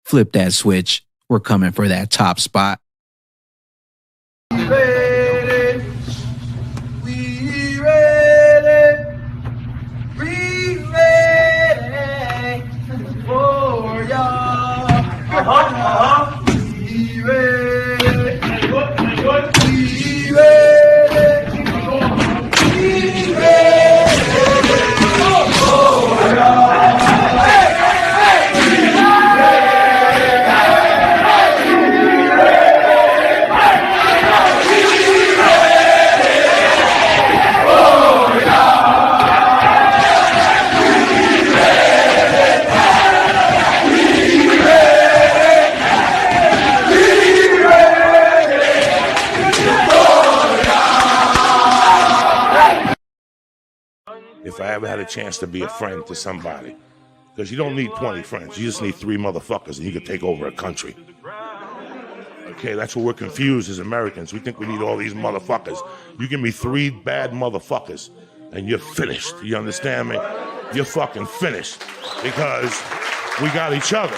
flip that switch. We're coming for that top spot. Ready, we ready, we ready for y'all. We ready, we ready, we ready for y'all. If I ever had a chance to be a friend to somebody, because you don't need 20 friends, you just need 3 motherfuckers and you can take over a country. Okay, that's what we're confused as Americans. We think we need all these motherfuckers. You give me 3 bad motherfuckers and you're finished. You understand me? You're fucking finished because we got each other.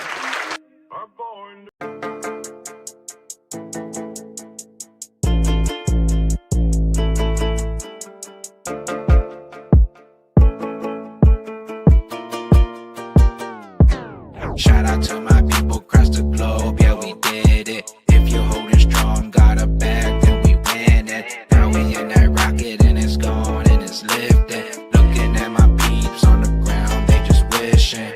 Shout out to my people across the globe, yeah, we did it. If you're holding strong, got a bag, then we win it. Now we in that rocket and it's gone and it's lifted. Looking at my peeps on the ground, they just wishing.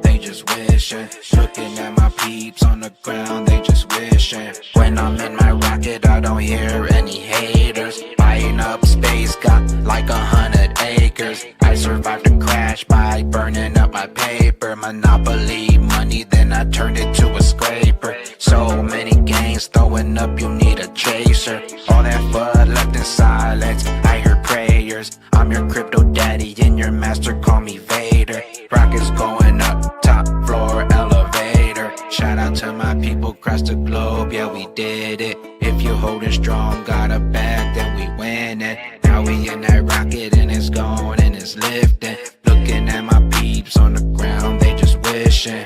They just wishing. Looking at my peeps on the ground, they just wishing. When I'm in my rocket, I don't hear any haters. Buying up space, got like 100 acres. I survived a crash by burning up my paper. Monopoly money, then I turned it to a scraper. So many gangs throwing up, you need a chaser. All that FUD left in silence, I heard prayers. I'm your crypto daddy and your master, call me Vader. Rockets going up, top floor elevator. Shout out to my people across the globe, yeah, we did it. If you're holding strong, got a bag, then we win it. Now we in that rocket and it's gone and it's lifting. Looking at my peeps on the ground, they just wishing.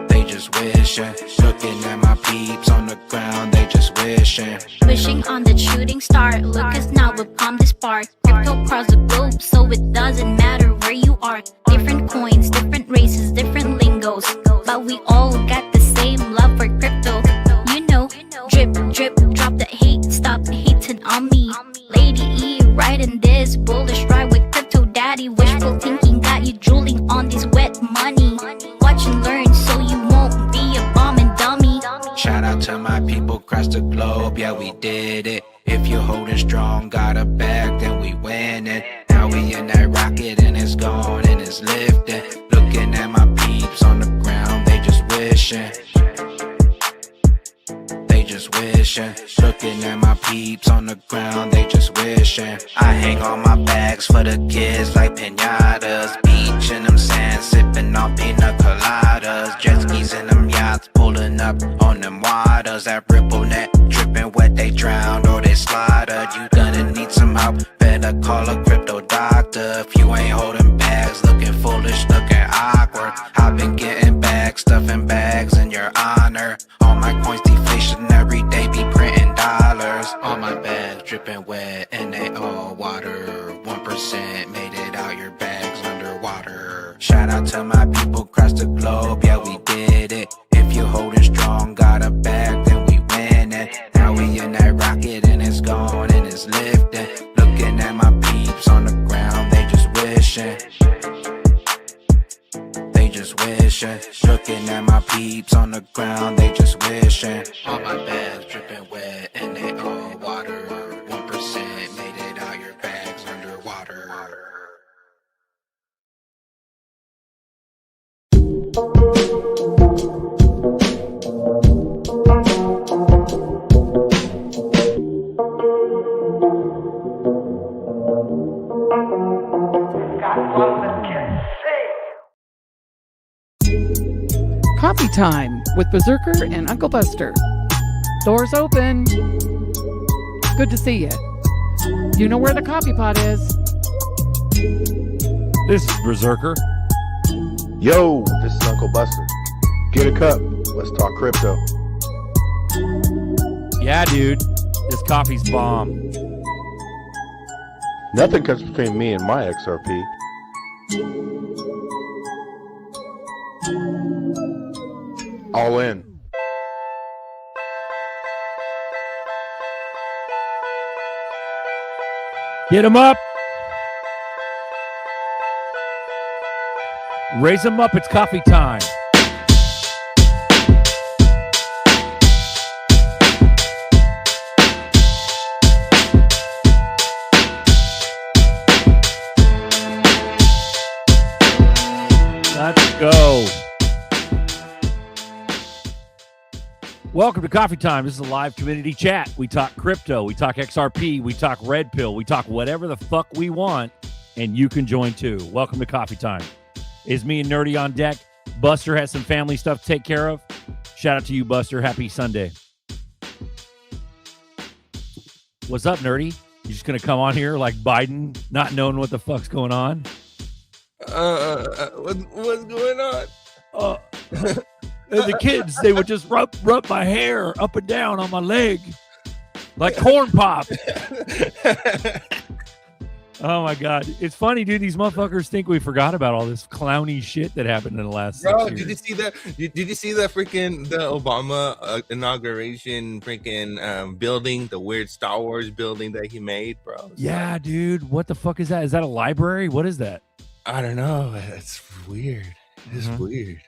They just wishing. Looking at my peeps on the ground, they just wishing. Wishing on that shooting star. Look us now, we've come this far. Crypto across the globe, so it doesn't matter where you are. Different coins, different races, different lingos, but we all got the same love for crypto. You know, drip, drip, drop the hate, stop hating on me. Lady E, riding this bullish ride with crypto daddy. Wishful thinking got you drooling on this wet money. Watch and learn so you won't be a bomb and dummy. Shout out to my people across the globe, yeah, we did it. If you're holding strong, got a bag, then we win it. Now we in that rocket and it's gone and it's lifted. Looking at my peeps on the ground, they just wishing. They just wishing. Looking at my peeps on the ground, they just wishing. I hang on my bags for the kids like pinatas. Beach in them sands, sipping on pina coladas. Jet skis in them yachts, pulling up on them waters. That ripple net, dripping wet, they drowned or they slaughtered. You gonna need some help, better call a crypto doctor. If you ain't holding bags, looking foolish, looking awkward. I've been getting bags, stuffing bags in your honor. All my coins deflation, every day be printing dollars. All my bags dripping wet and they all water. 1% made it out your bags underwater. Shout out to my people across the globe, yeah, we did it. If you're holding strong, got a bag, then we win it. Now we in that rocket and it's gone and it's lifted. Looking at my peeps on the ground, they just wishing. They just wishing. Looking at my peeps on the ground, they just wishing. All my bags dripping wet and they all water. 1% made it out your bags underwater. Coffee time with Berserker and Uncle Buster. Doors open. Good to see you. You know where the coffee pot is. This is Berserker. Yo, this is Uncle Buster. Get a cup. Let's talk crypto. Yeah, dude. This coffee's bomb. Nothing comes between me and my XRP. All in. Get him up. Raise him up. It's coffee time. Let's go. Welcome to Coffee Time. This is a live community chat. We talk crypto, we talk XRP, we talk red pill, we talk whatever the fuck we want, and you can join too. Welcome to Coffee Time. It's me and Nerdy on deck. Buster has some family stuff to take care of. Shout out to you, Buster. Happy Sunday. What's up, Nerdy? You just gonna come on here like Biden, not knowing what the fuck's going on? What's going on? The kids, they would just rub my hair up and down on my leg like corn pop. Oh my God. It's funny, dude. These motherfuckers think we forgot about all this clowny shit that happened in the last 6 years. Did you see that? Did you see that freaking the Obama inauguration freaking building, the weird Star Wars building that he made, bro? Yeah, dude. What the fuck is that? Is that a library? What is that? I don't know. It's weird. It's weird.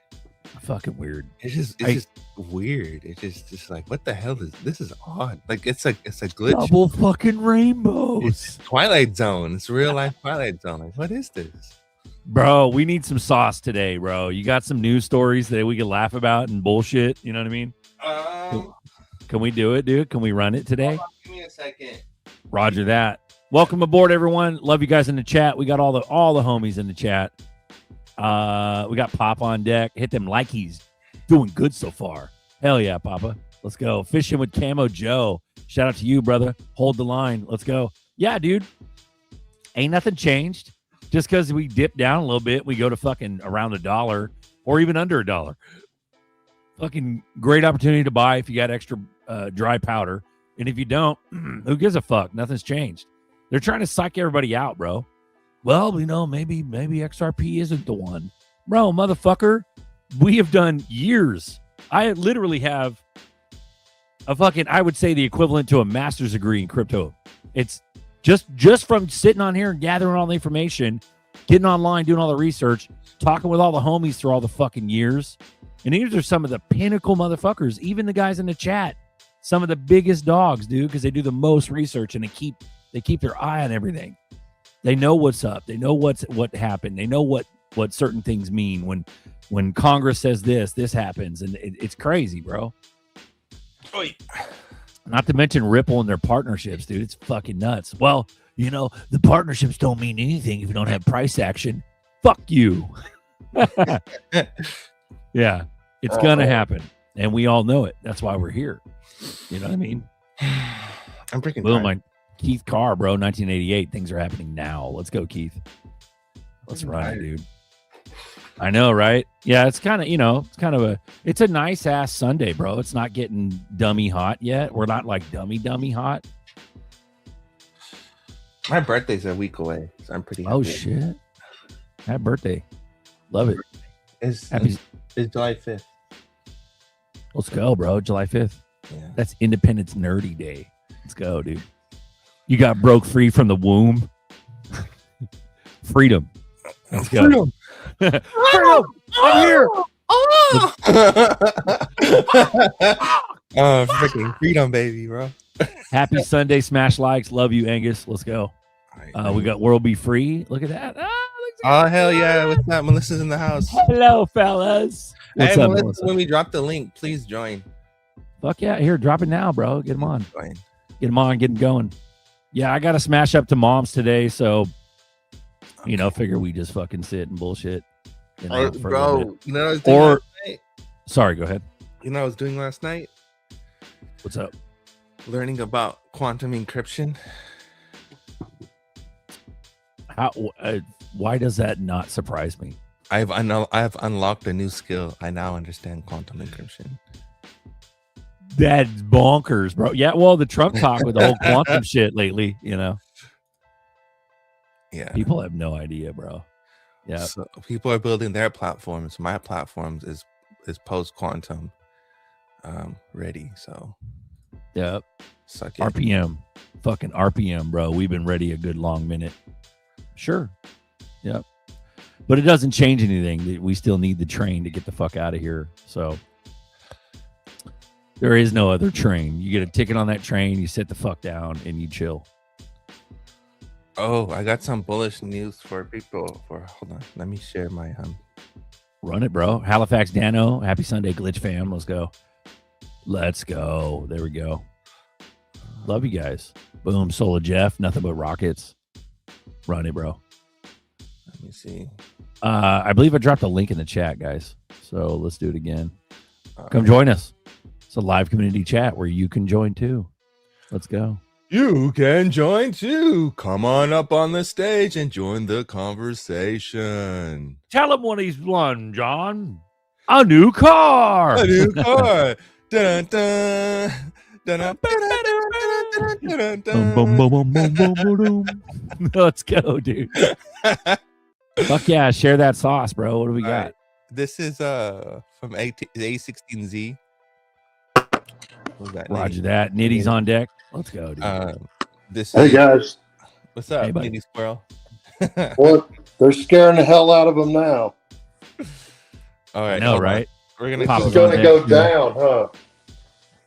Fucking weird. It's just weird. It's just like, what the hell is this? Is odd. Like it's a glitch. Double fucking rainbows. It's Twilight Zone. It's real life Twilight Zone. Like, what is this? Bro, we need some sauce today, bro. You got some news stories that we can laugh about and bullshit. You know what I mean? Can we do it, dude? Can we run it today? Hold on, give me a second. Roger that. Welcome aboard, everyone. Love you guys in the chat. We got all the homies in the chat. We got Pop on deck. Hit them like he's doing good so far. Hell yeah, Papa. Let's go. Fishing with Camo Joe. Shout out to you, brother. Hold the line. Let's go. Yeah, dude. Ain't nothing changed. Just because we dip down a little bit, we go to fucking around $1 or even under $1. Fucking great opportunity to buy if you got extra dry powder. And if you don't, who gives a fuck? Nothing's changed. They're trying to psych everybody out, bro. Well, you know, maybe XRP isn't the one. Bro, motherfucker, we have done years. I literally have a fucking, I would say the equivalent to a master's degree in crypto. It's just from sitting on here and gathering all the information, getting online, doing all the research, talking with all the homies through all the fucking years. And these are some of the pinnacle motherfuckers, even the guys in the chat, some of the biggest dogs, dude, because they do the most research and they keep their eye on everything. They know what's up. They know what happened. They know what certain things mean. When Congress says this happens, and it's crazy, bro. Oy. Not to mention Ripple and their partnerships, dude. It's fucking nuts. Well, you know, the partnerships don't mean anything if you don't have price action. Fuck you. Yeah, it's gonna happen, and we all know it. That's why we're here. You know what I mean? I'm freaking Boom, my Keith Carr, bro. 1988. Things are happening now. Let's go, Keith. Let's run it, dude. I know, right? Yeah, it's kind of, it's a nice ass Sunday, bro. It's not getting dummy hot yet. We're not like dummy hot. My birthday's a week away, so I'm pretty happy. Oh shit! Happy birthday. Love it. It's July 5th. Let's go, bro. July 5th. Yeah. That's Independence Nerdy Day. Let's go, dude. You got broke free from the womb. Freedom. Let's go. Freedom. Freedom. I'm here. Oh, freaking freedom, baby, bro. Happy Sunday. Smash likes. Love you, Angus. Let's go. We got World Be Free. Look at that. Oh, hell yeah. What's up? Melissa's in the house. Hello, fellas. What's hey, up, Melissa, when we drop the link, please join. Fuck yeah. Here, drop it now, bro. Get them on. Join. Get them on. Get them going. Yeah, I got to smash up to mom's today, so you know, figure we just fucking sit and bullshit. You know, bro, you know what I was doing last night? Sorry, go ahead. You know what I was doing last night? What's up? Learning about quantum encryption. How? Why does that not surprise me? I've unlocked a new skill. I now understand quantum encryption. That's bonkers, bro. Yeah, well, the Trump talk with the whole quantum shit lately, you know. Yeah. People have no idea, bro. Yeah. So people are building their platforms. My platforms is post quantum ready. So Yep. suck it. RPM. Fucking RPM, bro. We've been ready a good long minute. Sure. Yep. But it doesn't change anything. We still need the train to get the fuck out of here. So there is no other train. You get a ticket on that train, you sit the fuck down, and you chill. Oh, I got some bullish news for people. Hold on, let me share my Run it, bro. Halifax Dano. Happy Sunday, Glitch fam. Let's go. Let's go. There we go. Love you guys. Boom. Solar Jeff. Nothing but rockets. Run it, bro. Let me see. I believe I dropped a link in the chat, guys. So let's do it again. Come join us. It's a live community chat where you can join too. Let's go. You can join too. Come on up on the stage and join the conversation. Tell him what he's won, John. A new car. A new car. Dun, dun, dun, dun, dun, dun, dun. Let's go, dude. Fuck yeah. Share that sauce, bro. What do we got? Right. This is from A16Z. Roger that. Nitty's on deck. Let's go, dude. Hey guys, What's up, Hey, buddy. Nitty Squirrel? well, they're scaring the hell out of them now. All right, No, hold on. right? We're gonna Pop It's it going on to go deck. down, huh?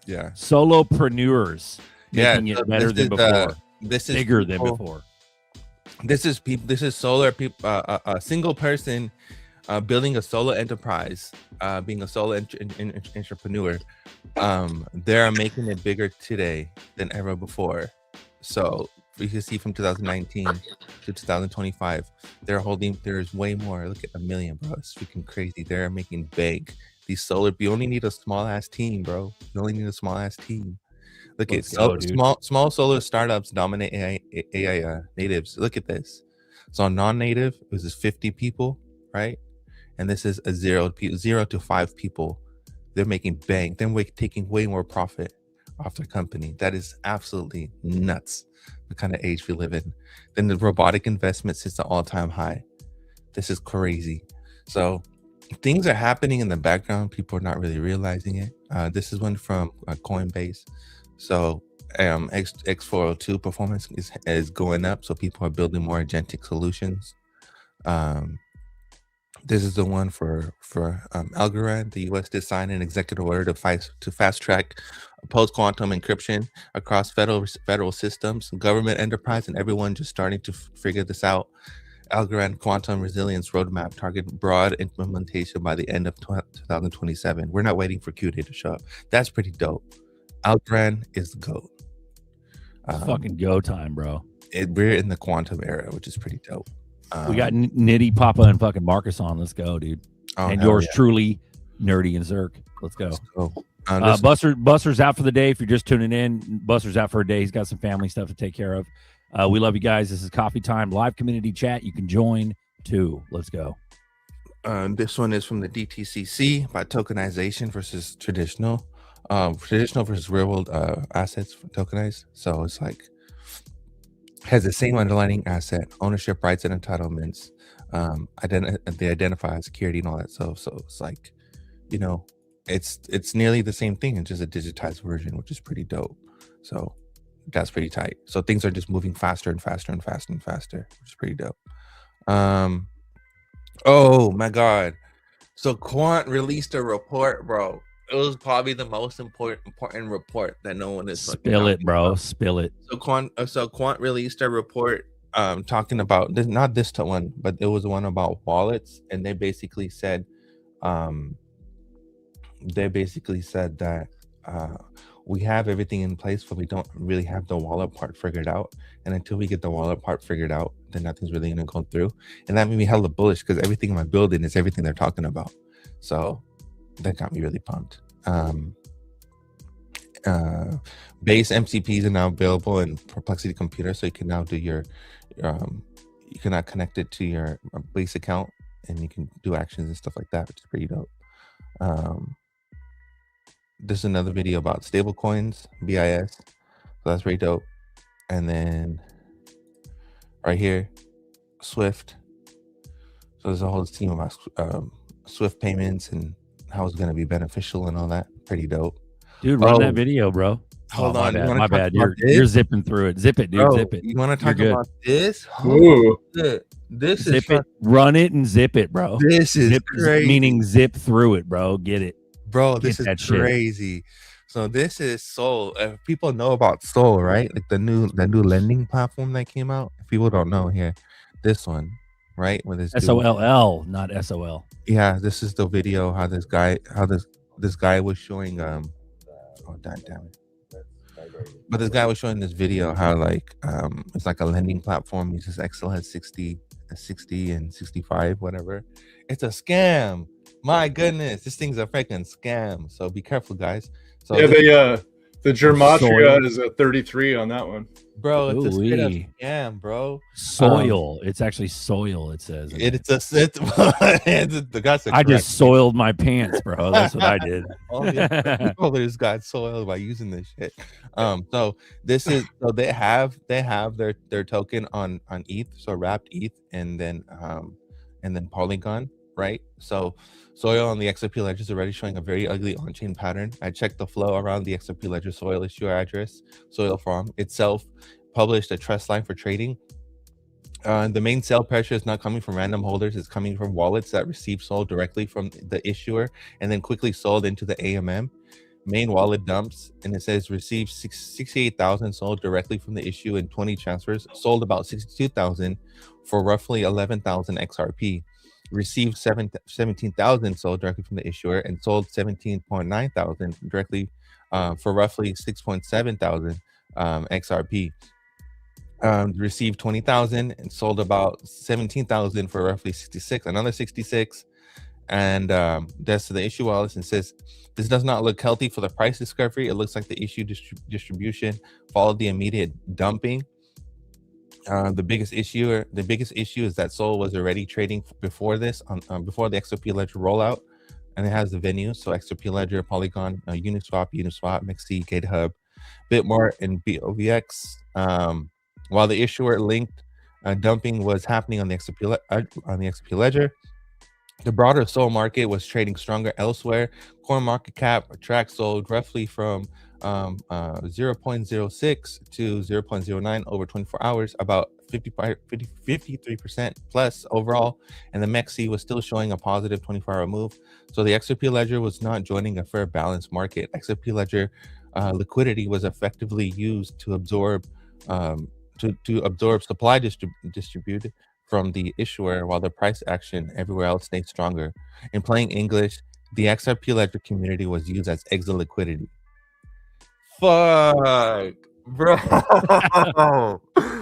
yeah, Solopreneurs. yeah. Making it so better this than is, before. This is Bigger than people- before. This is people. This is solar people. A single person building a solo enterprise, being a solo entrepreneur. They're making it bigger today than ever before. So you can see from 2019 to 2025, there's way more. Look at 1 million, bro. It's freaking crazy. They're making big. These solar. You only need a small ass team, bro. You only need a small ass team. Look at Let's go, dude. small solar startups dominate AI natives. Look at this. So non-native, this is 50 people, right? And this is a 0 to 5 people. They're making bank. They're taking way more profit off their company. That is absolutely nuts. The kind of age we live in. Then the robotic investment sits at all-time high. This is crazy. So things are happening in the background. People are not really realizing it. This is one from Coinbase. So X402 performance is going up. So people are building more agentic solutions. This is the one for Algorand. The U.S. did sign an executive order to fast track post-quantum encryption across federal systems, government, enterprise, and everyone just starting to figure this out. Algorand Quantum Resilience Roadmap target broad implementation by the end of 2027. We're not waiting for Q-Day to show up. That's pretty dope. Algorand is the GOAT. It's fucking go time, bro. We're in the quantum era, which is pretty dope. We got Nitty, Papa, and fucking Marcus on. Let's go, dude. And hell yours yeah. truly, Nerdy and Zerk. Let's go. So, Buster's out for the day. If you're just tuning in, Buster's out for a day. He's got some family stuff to take care of. We love you guys. This is Coffee Time live community chat. You can join too. Let's go. This one is from the DTCC about tokenization versus traditional. Traditional versus real world assets for tokenized. So it's like has the same underlying asset, ownership rights and entitlements. They identify as security and all that. So it's like, you know, it's nearly the same thing. It's just a digitized version, which is pretty dope. So that's pretty tight. So things are just moving faster and faster and faster and faster, which is pretty dope. Oh my God. So Quant released a report, bro. It was probably the most important report that no one is Spill it, bro. Spill it. So Quant released a report talking about this, not this one, but it was one about wallets, and they basically said that we have everything in place, but we don't really have the wallet part figured out. And until we get the wallet part figured out, then nothing's really gonna go through. And that made me hella bullish because everything in my building is everything they're talking about. So that got me really pumped. Base MCPs are now available in Perplexity Computer, so you can now do your you can now connect it to your base account and you can do actions and stuff like that, which is pretty dope. This is another video about stable coins, BIS. So that's pretty dope. And then right here, Swift. So there's a whole team about Swift payments and how it's going to be beneficial and all that. Pretty dope. Dude, run that video, bro. Hold on. My bad. You're zipping through it. Zip it, dude. Bro, zip it. You want to talk about this? Ooh. This Zip is it. Run it and zip it, bro. This is zip, crazy. Meaning zip through it, bro. Get it. Bro, this Get is that crazy. So this is Soul. People know about Soul, right? Like the new lending platform that came out. If people don't know here, this one, right? With this SOLL, not SOL. Yeah, this is the video how this guy was showing oh damn it. But this guy was showing this video how like it's like a lending platform. Uses XL 60 and 65, whatever. It's a scam. My goodness, this thing's a freaking scam. So be careful, guys. So Yeah, the Gematria is a 33 on that one. bro, it's a straight up scam, bro. Soil. It's actually soil, it says. I just soiled my pants, bro. That's what I did. All the controllers got soiled by using this shit. So this is they have their token on ETH, so wrapped ETH, and then Polygon, right? So Soil on the XRP ledger is already showing a very ugly on-chain pattern. I checked the flow around the XRP ledger Soil issuer address. Soil farm itself published a trust line for trading. The main sell pressure is not coming from random holders. It's coming from wallets that receive SOL directly from the issuer and then quickly sold into the AMM. Main wallet dumps, and it says received 68,000 sold directly from the issue in 20 transfers, sold about 62,000 for roughly 11,000 XRP. Received 17,000 sold directly from the issuer and sold 17.9 thousand directly for roughly 6.7 thousand XRP. Received 20,000 and sold about 17,000 for roughly 66, another 66. And that's the issue wallet, and says this does not look healthy for the price discovery. It looks like the issue distribution followed the immediate dumping. The biggest issue is that Sol was already trading before this before the XRP ledger rollout, and it has the venues, so XRP ledger, Polygon, Uniswap, Mixi, GitHub, Bitmart, and BOVX. While the issuer linked dumping was happening on the XRP ledger, the broader Sol market was trading stronger elsewhere. Coin market cap tracked sold roughly from 0.06 to 0.09 over 24 hours, about 53% plus overall, and the MEXC was still showing a positive 24-hour move. So the XRP ledger was not joining a fair balanced market. XRP ledger liquidity was effectively used to absorb supply distributed from the issuer, while the price action everywhere else stayed stronger. In plain English, the XRP ledger community was used as exit liquidity. Fuck, bro.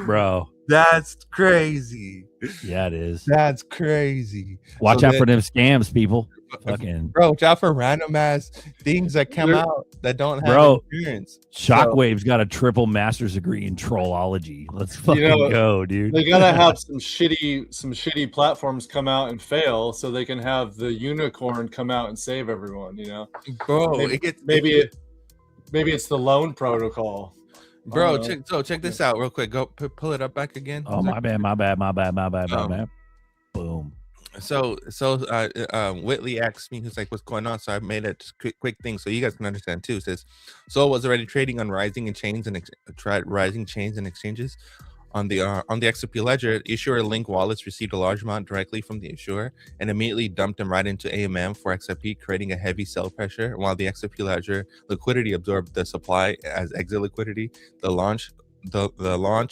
Bro, That's crazy. yeah, it is. That's crazy. Watch So out then- for them scams, people. Fucking Bro, watch out for random ass things that come out that don't have Bro, insurance. Shockwave's got a triple master's degree in trollology. Let's fucking go, dude. They gotta have some shitty platforms come out and fail so they can have the unicorn come out and save everyone. You know, Bro, maybe it's the loan protocol. Bro, check this out real quick. Go pull it up back again. Oh, my bad. Boom. So Whitley asked me, who's like, what's going on? So I made a quick thing so you guys can understand too. It says Sol was already trading on rising chains and exchanges on the XRP ledger. Issuer link wallets received a large amount directly from the issuer and immediately dumped them right into AMM for XRP, creating a heavy sell pressure. While the XRP ledger liquidity absorbed the supply as exit liquidity, the launch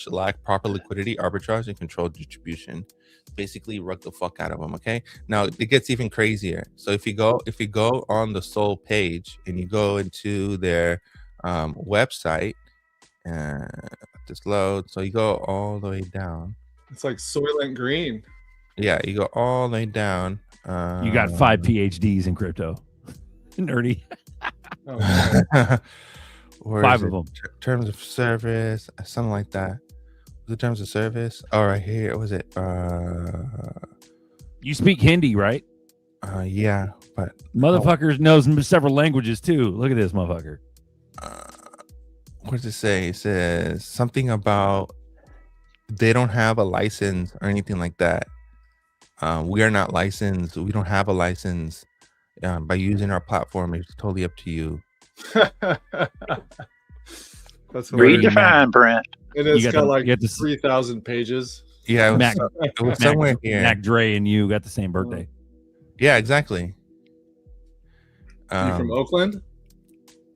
lacked proper liquidity, arbitrage, and controlled distribution. Basically rug the fuck out of them. Okay, now it gets even crazier. So if you go on the Sol page and you go into their website, this load, so you go all the way down. It's like Soylent Green. Yeah, you go all the way down. You got 5 PhDs in crypto. Nerdy. Oh, Or 5 is of it them. terms of service, something like that. The terms of service. All right, here was it. You speak Hindi, right? Yeah, but Motherfuckers knows several languages too. Look at this motherfucker. What does it say? It says something about they don't have a license or anything like that. We are not licensed. We don't have a license. By using our platform, it's totally up to you. That's Read the fine print. And it's You got got like the- 3,000 pages. Yeah, Mac- it was somewhere here. Mac Dre and you got the same birthday. Yeah, exactly. You from Oakland?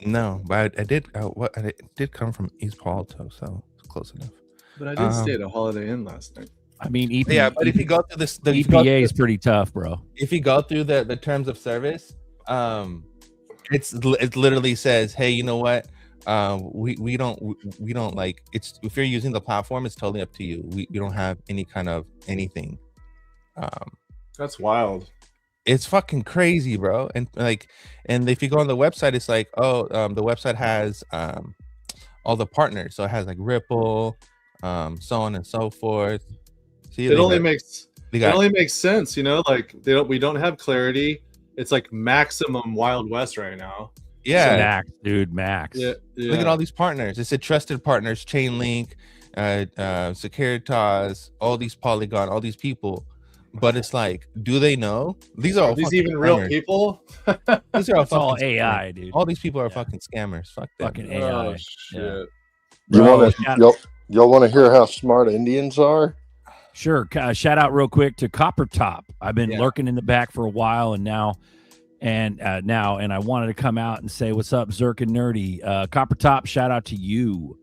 No, but I did. I did come from East Palo Alto, so it's close enough. But I did stay at a Holiday Inn last night. I mean, Yeah, but if you go through this, the EPA is pretty tough, bro. if you go through the terms of service, it literally says, hey, you know what? We don't like it's if you're using the platform, it's totally up to you. We don't have any kind of anything. That's wild. It's fucking crazy, bro. And if you go on the website, it's like, the website has all the partners, so it has like Ripple, so on and so forth. See, It only makes sense, you know, like we don't have clarity. It's like maximum Wild West right now. Yeah, Max, dude, Max. Yeah. Look at all these partners. It said trusted partners, Chainlink, Securitas, all these Polygon, all these people. But it's like, do they know? These are all these fucking even real scammers. people? These are all, It's all fucking AI, scammers. dude. All these people are fucking scammers. Fuck them. Fucking AI. Oh shit. You Bro, want to y'all want to hear how smart Indians are? Sure. Shout out real quick to Copper Top. I've been Yeah. lurking in the back for a while, and now I wanted to come out and say what's up, Zerk and Nerdy. Copper Top, shout out to you.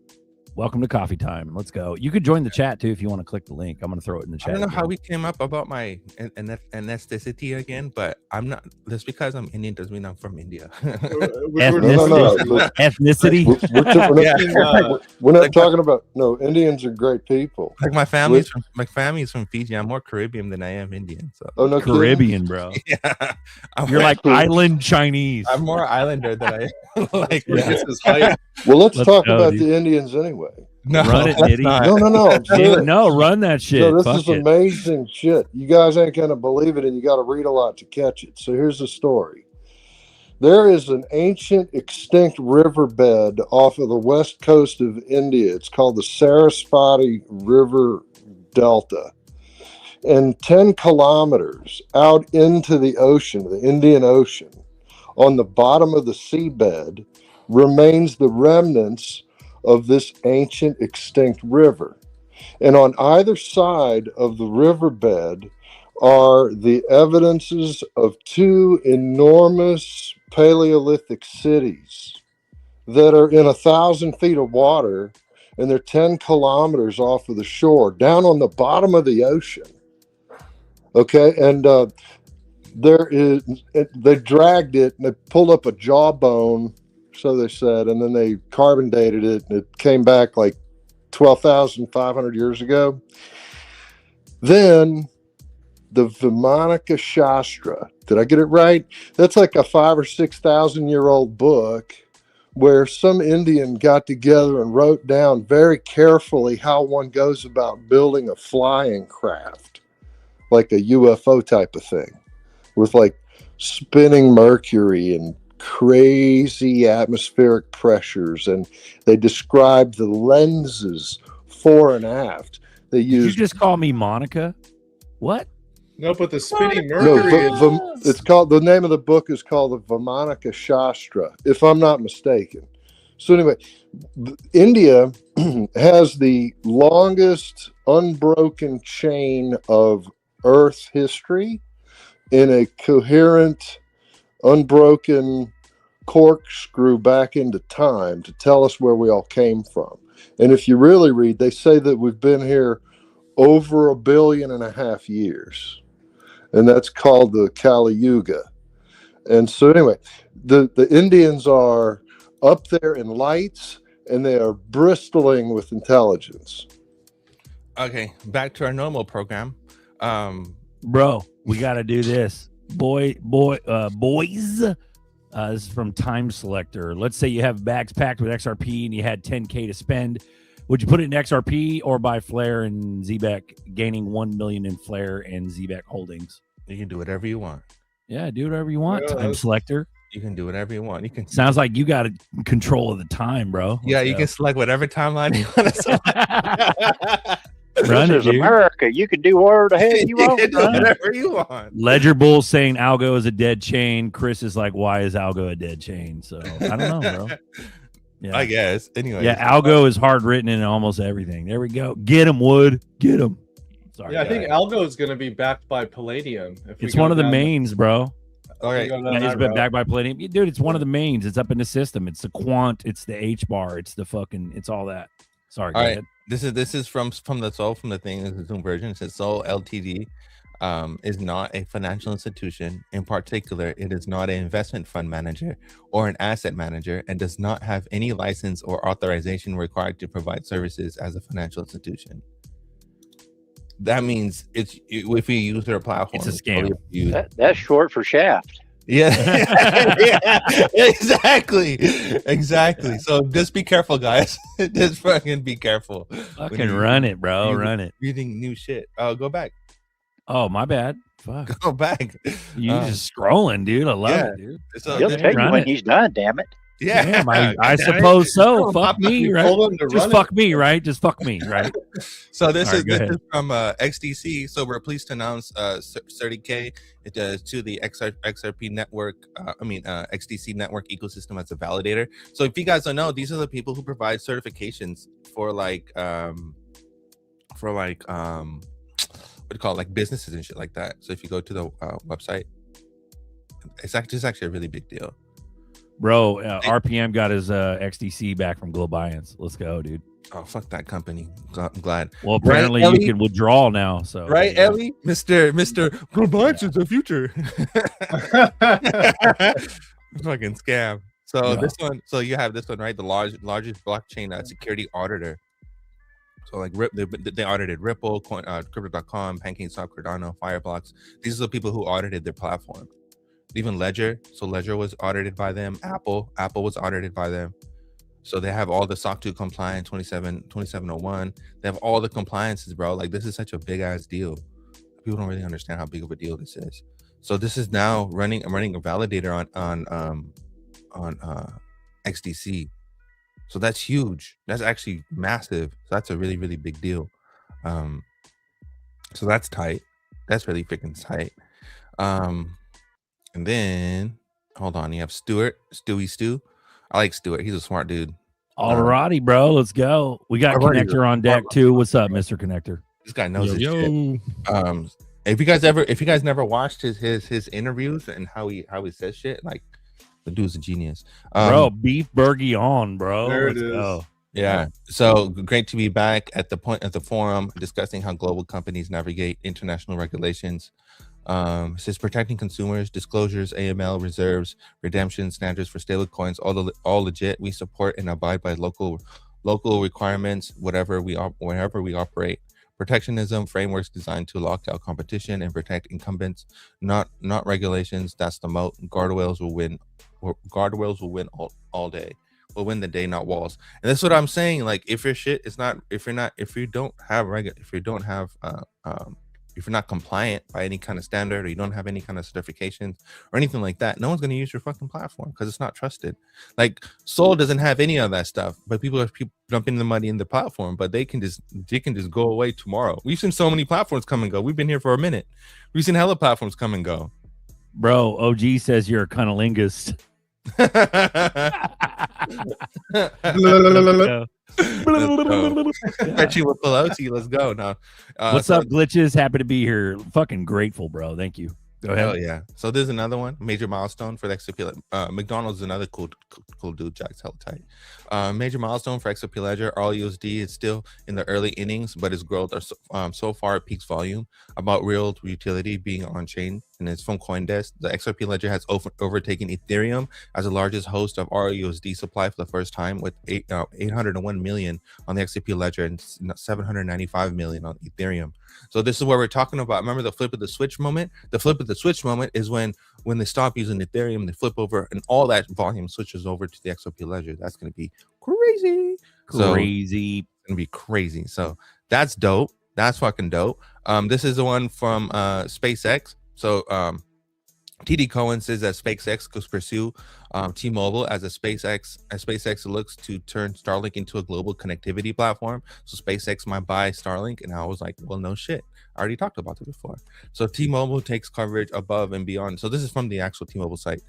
Welcome to Coffee Time. Let's go. You could join the chat too if you want to click the link. I'm going to throw it in the I chat. don't know how we came up about my ethnicity again, but I'm not. Just because I'm Indian doesn't mean I'm from India. Ethnicity. We're not talking about Indians are great people. Like my family's from Fiji. I'm more Caribbean than I am Indian. So no Caribbean, bro. yeah, You're like island Chinese. I'm more islander than I am. Like, Well, let's talk go, about dude. the Indians anyway. No, Run it, that's Nitty. not. No, I'm serious. No, run that shit. No, this Fuck is it. amazing shit. You guys ain't gonna believe it, and you got to read a lot to catch it. So here's the story. There is an ancient extinct riverbed off of the west coast of India. It's called the Sarasvati River Delta. And 10 kilometers out into the ocean, the Indian Ocean, on the bottom of the seabed, remains the remnants of this ancient extinct river. And on either side of the riverbed are the evidences of two enormous Paleolithic cities that are in 1,000 feet of water, and they're 10 kilometers off of the shore, down on the bottom of the ocean. Okay, and they dragged it and they pulled up a jawbone, so they said, and then they carbon dated it, and it came back like 12,500 years ago. Then the Vimanika Shastra, did I get it right? That's like a 5,000 or 6,000 year old book where some Indian got together and wrote down very carefully how one goes about building a flying craft, like a UFO type of thing, with like spinning mercury and crazy atmospheric pressures. And they described the lenses fore and aft. They Did used. you just call me Monica? What? No, but the spinning mercury It's called, the name of the book is called the Vimanika Shastra, if I'm not mistaken. So anyway, India has the longest unbroken chain of Earth history in a coherent, unbroken corkscrew back into time to tell us where we all came from. And if you really read, they say that we've been here over 1.5 billion years. And that's called the Kali Yuga. And so anyway, the Indians are up there in lights, and they are bristling with intelligence. Okay, back to our normal program. Bro, we got to do this. Boys. This is from Time Selector. Let's say you have bags packed with XRP and you had 10K to spend. Would you put it in XRP or buy Flare and ZBEC, gaining 1 million in Flare and ZBEC holdings? You can do whatever you want. Yeah, do whatever you want. Yeah, Time that's- selector. You can do whatever you want. You can. Sounds like you got control of the time, bro. Yeah, you can select whatever timeline you want to select. Run This it, is dude. America. You can do whatever the hell you You want. can do son. whatever you want. Ledger Bull saying Algo is a dead chain. Chris is like, why is Algo a dead chain? So I don't know, bro. Yeah, I guess. Anyway. yeah. Algo is hard written in almost everything. There we go. Get him, Wood. Get him. Sorry. Yeah, I think Algo is going to be backed by Palladium. If we It's go one of the down mains, bro. All right. go down Yeah, it's that been route. backed by Palladium. Dude, it's one of the mains. It's up in the system. It's the quant. It's the H bar. It's the fucking. It's all that. Sorry. Go All right. ahead. This is from the thing. This is the Zoom version. It says Sol Ltd. Is not a financial institution. In particular, it is not an investment fund manager or an asset manager, and does not have any license or authorization required to provide services as a financial institution. That means it's if you use their platform, It's a scam. That's short for shaft. Yeah. Yeah, exactly. So just be careful, guys. Just fucking be careful. Fucking run it, bro. you're Run it. Reading new shit. Oh, go back. Oh, my bad. Fuck. Go back. You just scrolling, dude. I love yeah. it, dude. So He'll then- tell you run when it. he's done. Damn it. yeah. I suppose so. Fuck me, right? told him to Just run fuck me, right? Just fuck me, right? So this All right, is go this ahead. is from XDC. So we're pleased to announce 30K to the XRP network. XDC network ecosystem as a validator. So if you guys don't know, these are the people who provide certifications for like what do you call it, like businesses and shit like that. So if you go to the website, it's actually a really big deal. Bro, RPM got his XDC back from Globiance. Let's go, dude. Oh, fuck that company. I'm glad. Well, apparently Ellie? you can withdraw now. So Right, Ellie? Mr. Globiance is the future. Fucking scam. So No. this one, so you have this one, right? The largest blockchain security auditor. So like they audited Ripple, Crypto.com, PancakeSwap, Cardano, Fireblocks. These are the people who audited their platform. Even Ledger. So Ledger was audited by them. Apple was audited by them. So they have all the SOC 2 compliant 2701. They have all the compliances, bro. Like this is such a big ass deal. People don't really understand how big of a deal this is. So this is now running a validator on XDC. So that's huge. That's actually massive. So that's a really, really big deal. So that's tight. That's really freaking tight. And then hold on, you have Stewie Stu. I like Stuart. He's a smart dude. Alrighty, bro. Let's go. We got Alrighty. Connector on deck too. What's up, Mr. Connector? This guy knows his Yo, shit. yo. If you guys never watched his interviews and how he says shit, like the dude's a genius. Bro, beef burgie on, bro. There it Let's is. go. Yeah. So great to be back at the forum discussing how global companies navigate international regulations. It says protecting consumers, disclosures, AML, reserves, redemption standards for stablecoins, all legit. We support and abide by local requirements, wherever we operate. Protectionism frameworks designed to lock out competition and protect incumbents, not regulations. That's the moat. Guardrails will win. Guardrails will win all day. Will win the day, not walls. And that's what I'm saying. Like if your shit is not, if you're not compliant by any kind of standard, or you don't have any kind of certifications or anything like that, no one's going to use your fucking platform because it's not trusted. Like Sol doesn't have any of that stuff, but people dumping the money in the platform, but they can just go away tomorrow. We've seen so many platforms come and go. We've been here for a minute. We've seen hella platforms come and go. Bro, OG says you're a cunnilingus. Bet you with Pelosi. Let's go now. What's up, glitches? Happy to be here. Fucking grateful, bro. Thank you. Go ahead. Oh yeah. So there's another one, major milestone for the XRP. McDonald's is another cool dude. Jack's hella tight. Major milestone for XRP Ledger. RLUSD is still in the early innings, but its growth are so far it peaks volume. About real utility being on chain, and it's from CoinDesk. The XRP Ledger has overtaken Ethereum as the largest host of RLUSD supply for the first time, with 801 million on the XRP Ledger and 795 million on Ethereum. So this is what we're talking about. Remember the flip of the switch moment? The flip of the switch moment is when they stop using Ethereum, they flip over, and all that volume switches over to the XRP Ledger. That's going to be crazy. Crazy. It's going to be crazy. So that's dope. That's fucking dope. This is the one from SpaceX. So TD Cohen says that SpaceX could pursue T-Mobile as SpaceX looks to turn Starlink into a global connectivity platform. So SpaceX might buy Starlink, and I was like, well, no shit. I already talked about it before. So T-Mobile takes coverage above and beyond. So this is from the actual T-Mobile site.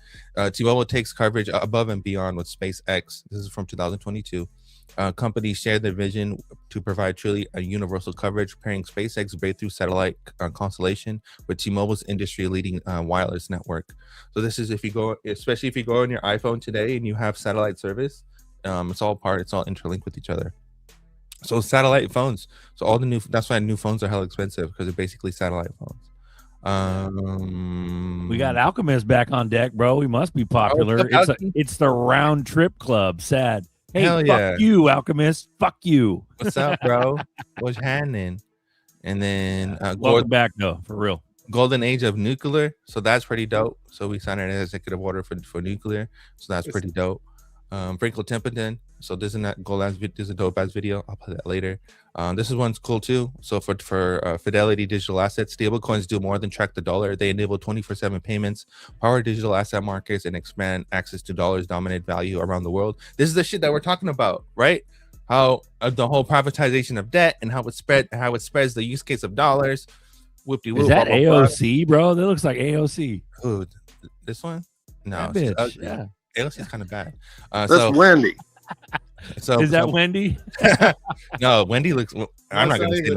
T-Mobile takes coverage above and beyond with SpaceX. This is from 2022. Companies share their vision to provide truly a universal coverage, pairing SpaceX breakthrough satellite constellation with T-Mobile's industry-leading wireless network. So this is if you go, especially if you go on your iPhone today and you have satellite service, it's all interlinked with each other. So satellite phones. So all the new, that's why new phones are hella expensive, because they're basically satellite phones. We got Alchemist back on deck, bro. We must be popular. It's the round trip club. Sad. Hey, Hell yeah. Fuck you, Alchemist. Fuck you. What's up, bro? What's happening? And then welcome back, though, for real. Golden Age of Nuclear. So that's pretty dope. So we signed an executive order for nuclear. So that's pretty dope. Brinkle Templeton. So this is not gold ass. This is a dope ass video. I'll put that later. This one's cool too. So for Fidelity Digital Assets, stablecoins do more than track the dollar. They enable 24/7 payments, power digital asset markets, and expand access to dollars dominant value around the world. This is the shit that we're talking about, right? How the whole privatization of debt and how it spreads the use case of dollars. Is that AOC, bro? That looks like AOC. Who? This one? No, that bitch. Yeah. AOC is kind of bad. That's Wendy. So is that Wendy? No, Wendy looks. I'm not gonna say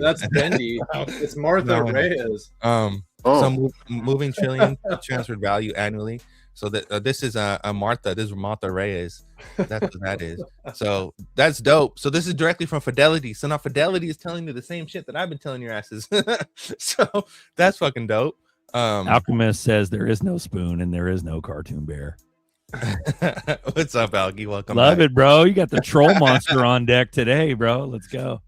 that's Wendy. It's Martha Reyes. So moving trillion transferred value annually. So that this is a Martha. This is Martha Reyes. That's what that is. So that's dope. So this is directly from Fidelity. So now Fidelity is telling you the same shit that I've been telling your asses. So that's fucking dope. Alchemist says there is no spoon and there is no cartoon bear. What's up, Algie? Welcome. Love back. it, bro. You got the troll monster on deck today, bro. Let's go.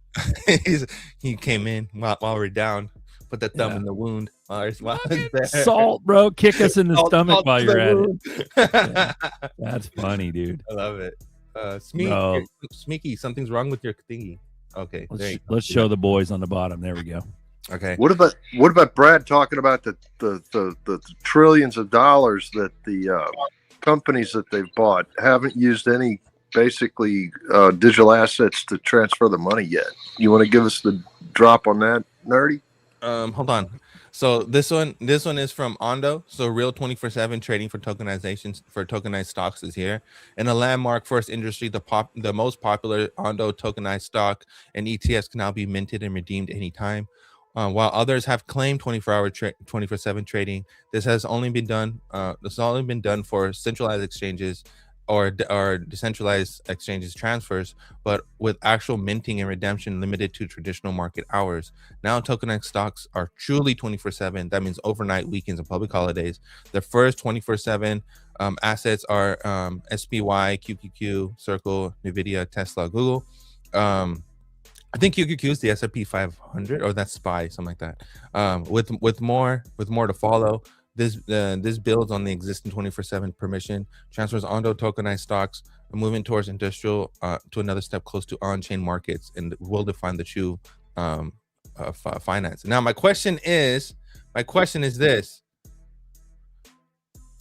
He came in while we're down. Put that thumb in the wound. Salt, bro. Kick us in the stomach while you're at it. Yeah. That's funny, dude. I love it. Smeeky, something's wrong with your thingy. Okay, let's show the boys on the bottom. There we go. Okay. What about Brad talking about the trillions of dollars that the companies that they've bought haven't used any basically digital assets to transfer the money yet? You want to give us the drop on that, Nerdy? Hold on. So this one is from Ondo. So real 24/7 trading for tokenizations for tokenized stocks is here. In a landmark first industry, the most popular Ondo tokenized stock and ETFs can now be minted and redeemed anytime. While others have claimed 24/7 trading, this has only been done. This has only been done for centralized exchanges or decentralized exchanges transfers, but with actual minting and redemption limited to traditional market hours. Now tokenized stocks are truly 24/7. That means overnight, weekends, and public holidays. The first 24/7 assets are SPY, QQQ, Circle, Nvidia, Tesla, Google. I think QQQ is the S&P 500, or that's SPY, something like that. With more to follow. This builds on the existing 24/7 permission, transfers Ondo tokenized stocks, and moving towards industrial to another step close to on-chain markets, and will define the true finance. Now, my question is this: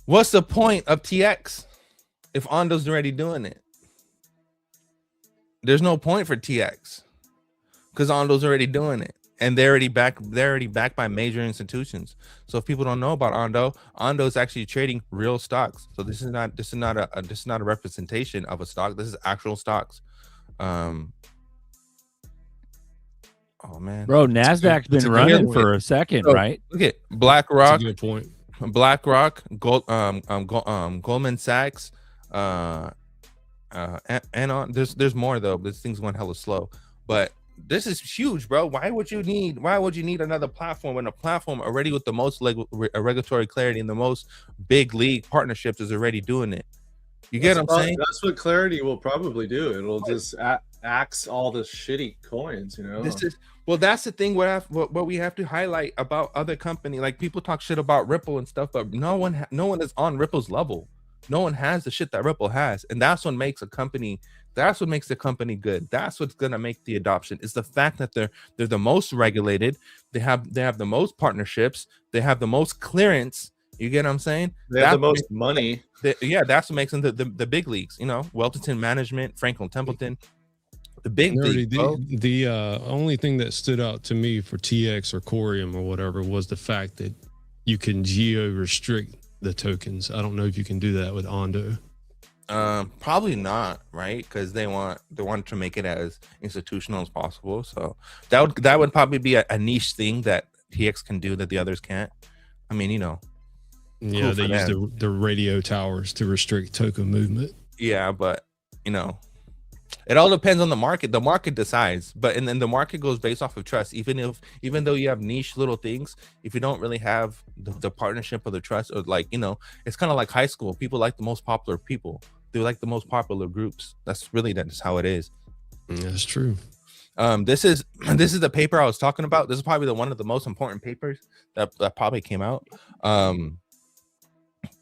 what's the point of TX if Ondo's already doing it? There's no point for TX because Ondo's already doing it. And they're already backed by major institutions. So if people don't know about Ondo is actually trading real stocks. So this is not a representation of a stock. This is actual stocks. Oh man, bro, Nasdaq's been running for a second, right? Look at BlackRock. Good point. BlackRock, Goldman Sachs, and on. There's more though. This thing's going hella slow, but. This is huge, bro. Why would you need another platform when a platform already with the most regulatory clarity and the most big league partnerships is already doing it? You get what I'm saying? That's what Clarity will probably do. It'll just axe all the shitty coins, you know. That's the thing. What we have to highlight about other company, like people talk shit about Ripple and stuff, but no one is on Ripple's level. No one has the shit that Ripple has, and that's what makes a company That's what makes the company good. That's what's gonna make the adoption. Is the fact that they're the most regulated. They have the most partnerships. They have the most clearance. You get what I'm saying? They have the most money. That's what makes them the big leagues. You know, Welton Management, Franklin Templeton, the big leagues. The only thing that stood out to me for TX or Corium or whatever was the fact that you can geo restrict the tokens. I don't know if you can do that with Ondo. Probably not, right? Because they want to make it as institutional as possible. So that would probably be a niche thing that TX can do that the others can't. I mean, you know. Yeah, they use the radio towers to restrict token movement. Yeah, but you know, it all depends on the market. The market decides, but and then the market goes based off of trust. Even though you have niche little things, if you don't really have the partnership or the trust, or like, you know, it's kind of like high school. People like the most popular people. They like the most popular groups. That's how it is. Yeah, that's true. This is the paper I was talking about. This is probably one of the most important papers that probably came out.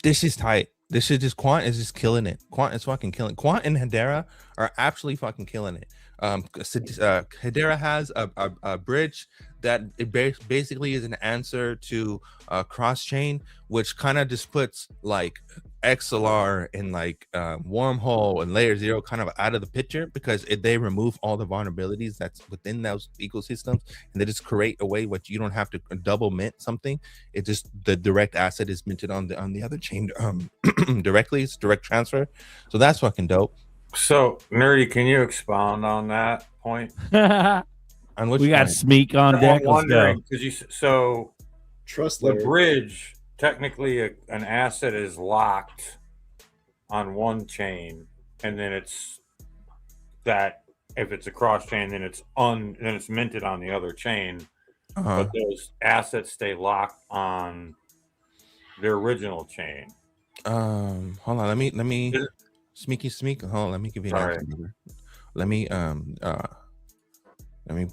This is tight. This is just Quant is just killing it. Quant is fucking killing. Quant and Hedera are actually fucking killing it. Hedera has a bridge that it basically is an answer to cross-chain, which kind of just puts like XLR and like wormhole and layer 0 kind of out of the picture, because they remove all the vulnerabilities that's within those ecosystems, and they just create a way which you don't have to double mint something. It just the direct asset is minted on the other chain directly. It's direct transfer. So that's fucking dope. So Nerdy, can you expound on that point? On which we got point? Smeek on deck. I'm wondering because trust the layer. bridge. Technically, an asset is locked on one chain, and then it's that if it's a cross chain, then it's minted on the other chain. But those assets stay locked on the original chain. Hold on, let me Smeek. Hold on, let me give you an answer. Let me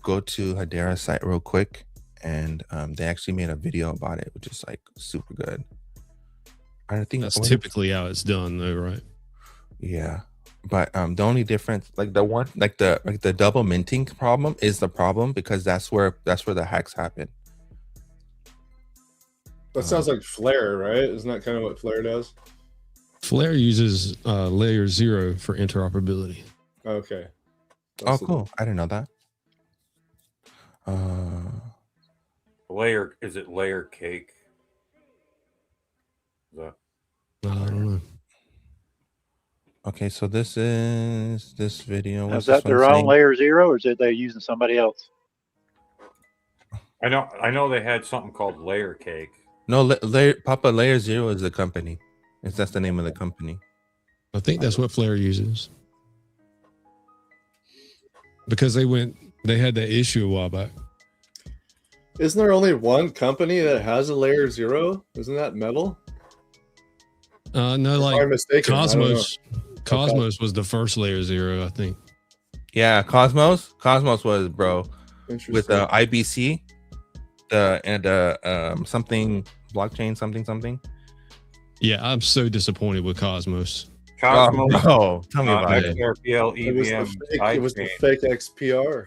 go to Hedera's site real quick. And they actually made a video about it, which is like super good. I think that's typically how it's done, though, right? Yeah, but the only difference, like the double minting problem, is the problem because that's where the hacks happen. That sounds like Flare, right? Isn't that kind of what Flare does? Flare uses layer 0 for interoperability. Okay. That's cool. I didn't know that. Is it layer cake? I don't know. Okay, so this video. Is that their own layer 0, or is it they using somebody else? I know they had something called layer cake. No, layer 0 is the company. That's the name of the company. I think that's what Flare uses. Because they had that issue a while back. Isn't there only one company that has a layer 0? Isn't that Metal? No, like Cosmos. Cosmos was the first layer 0, I think. Yeah, Cosmos was, bro, with IBC, and something blockchain, something. Yeah, I'm so disappointed with Cosmos. Cosmos. Oh, tell me about it. It was the fake XPR.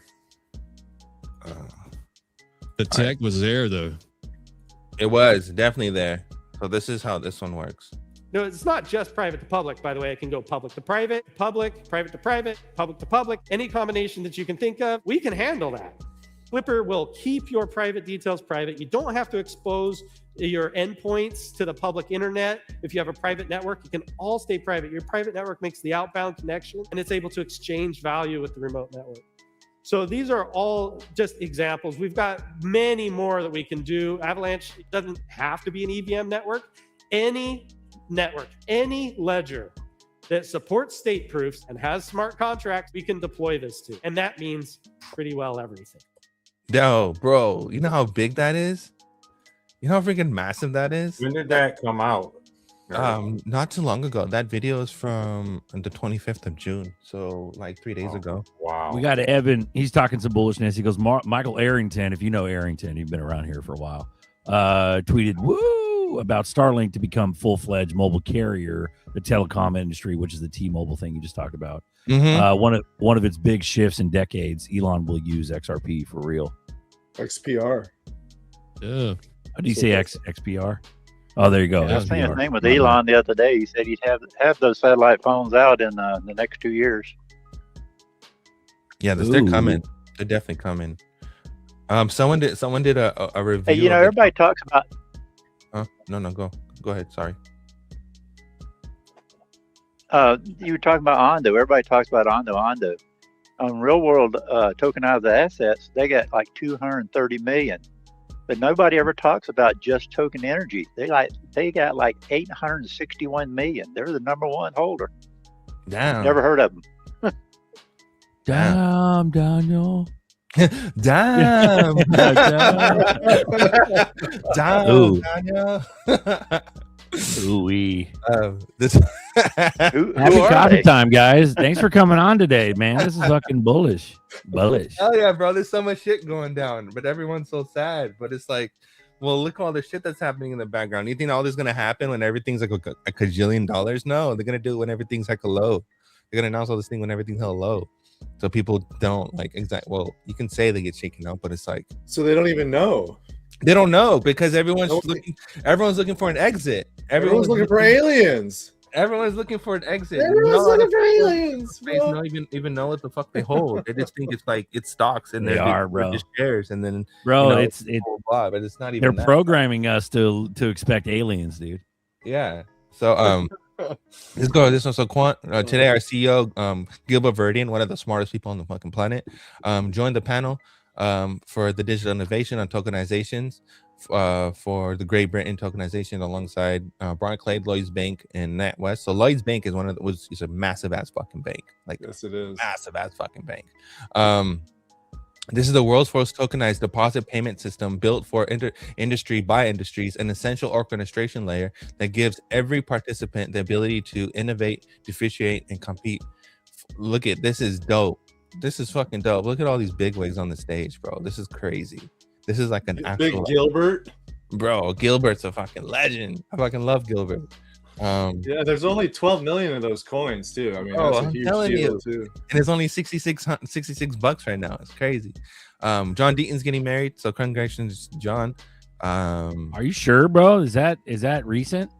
The tech was there, though. It was definitely there. So this is how this one works. No, it's not just private to public, by the way. It can go public to private, private to private, public to public, any combination that you can think of. We can handle that. Flipper will keep your private details private. You don't have to expose your endpoints to the public internet. If you have a private network, it can all stay private. Your private network makes the outbound connection, and it's able to exchange value with the remote network. So these are all just examples. We've got many more that we can do. Avalanche doesn't have to be an EVM network. Any network, any ledger that supports state proofs and has smart contracts, we can deploy this to. And that means pretty well everything. Yo, bro, you know how big that is? You know how freaking massive that is? When did that come out? Not too long ago. That video is from the 25th of June. So like 3 days ago. Wow. We got Evan. He's talking some bullishness. He goes, Michael Arrington, if you know Arrington, you've been around here for a while, tweeted, woo, about Starlink to become full-fledged mobile carrier, the telecom industry, which is the T-Mobile thing you just talked about. One of its big shifts in decades. Elon will use XRP for real. XPR. Yeah. How do you say XPR? Oh, there you go. I was saying his XPR. name with Elon the other day. He said he'd have those satellite phones out in the next 2 years. Yeah, they're coming. They're definitely coming. Someone did a review. Hey, you know, everybody talks about. No, go ahead. Sorry. You were talking about Ondo. Everybody talks about Ondo. On real world tokenized assets, they got like 230 million. But nobody ever talks about just token energy. They got like 861 million. They're the number one holder. Damn. Never heard of them. Damn, Daniel. Damn. Ooh. Daniel. Ooh-wee. Who Happy are coffee they? time, guys. Thanks for coming on today, man. This is fucking bullish. Hell yeah, bro. There's so much shit going down, but everyone's so sad. But it's like, well, look at all the shit that's happening in the background. You think all this is gonna happen when everything's like a cajillion dollars? No, they're gonna do it when everything's like a low. They're gonna announce all this thing when everything's hella low. So people don't like well, you can say they get shaken out, but it's like So they don't even know. they don't know because everyone's looking for an exit. Everyone's looking for aliens. Everyone's looking for an exit. Everyone's looking for aliens. They don't even know what the fuck they hold. They just think it's like it's stocks and They are, bro. just shares, and then Bro, it's blah, but it's not even. They're that. programming us to expect aliens, dude. Yeah. So let's go with this one. So today our CEO Gilbert Verdian, one of the smartest people on the fucking planet, joined the panel for the digital innovation on tokenizations for the Great Britain tokenization alongside Barclays, Lloyds Bank, and NatWest. So Lloyds Bank is is a massive ass fucking bank. Like yes, it is massive ass fucking bank. This is the world's first tokenized deposit payment system built for industry by industries, an essential orchestration layer that gives every participant the ability to innovate, differentiate, and compete. Look at this is dope. This is fucking dope. Look at all these bigwigs on the stage, bro. This is crazy. This is like an actual big Gilbert. Bro, Gilbert's a fucking legend. I fucking love Gilbert. Yeah, there's only 12 million of those coins too. I mean, that's a huge deal too. And it's only $66 right now. It's crazy. John Deaton's getting married, so congratulations, John. Are you sure, bro? Is that recent?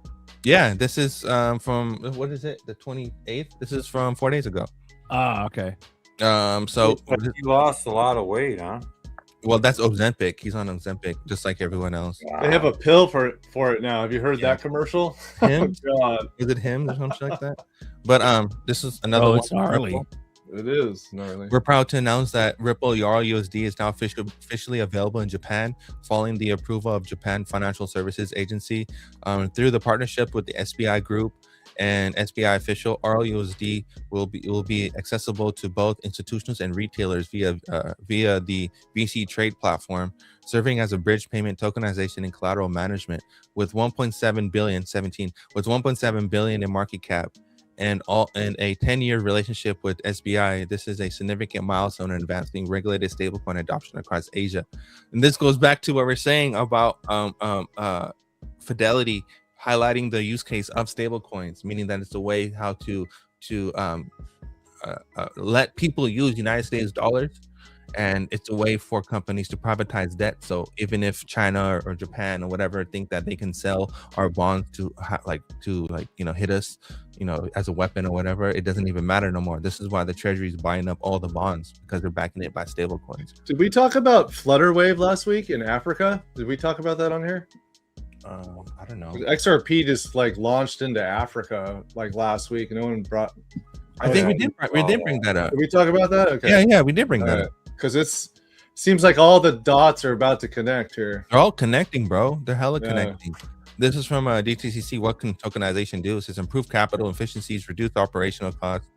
Yeah, this is from what is it? The 28th. This is from 4 days ago. Ah, okay. So he lost a lot of weight, huh? Well, that's Ozempic. He's on Ozempic, just like everyone else. They have a pill for it now. Have you heard that commercial? Him? Oh, God. Is it him or something like that? But this is another one. It's gnarly. It is gnarly. We're proud to announce that Ripple USD is now officially available in Japan, following the approval of Japan Financial Services Agency. Through the partnership with the SBI Group and SBI official, RLUSD will be accessible to both institutions and retailers via the VC trade platform, serving as a bridge payment, tokenization, and collateral management. With 1.7 billion in market cap and a 10-year relationship with SBI, this is a significant milestone in advancing regulated stablecoin adoption across Asia. And this goes back to what we're saying about Fidelity highlighting the use case of stablecoins, meaning that it's a way how to let people use United States dollars, and it's a way for companies to privatize debt. So even if China or Japan or whatever think that they can sell our bonds to hit us, as a weapon or whatever, it doesn't even matter no more. This is why the Treasury is buying up all the bonds, because they're backing it by stablecoins. Did we talk about Flutterwave last week in Africa? Did we talk about that on here? I don't know. XRP just launched into Africa last week. No one brought. I think we did bring that up. Did we talk about that? Okay. Yeah, we did bring that up. Because seems like all the dots are about to connect here. They're all connecting, bro. They're hella connecting. This is from DTCC. What can tokenization do? It says improve capital efficiencies, reduce operational costs,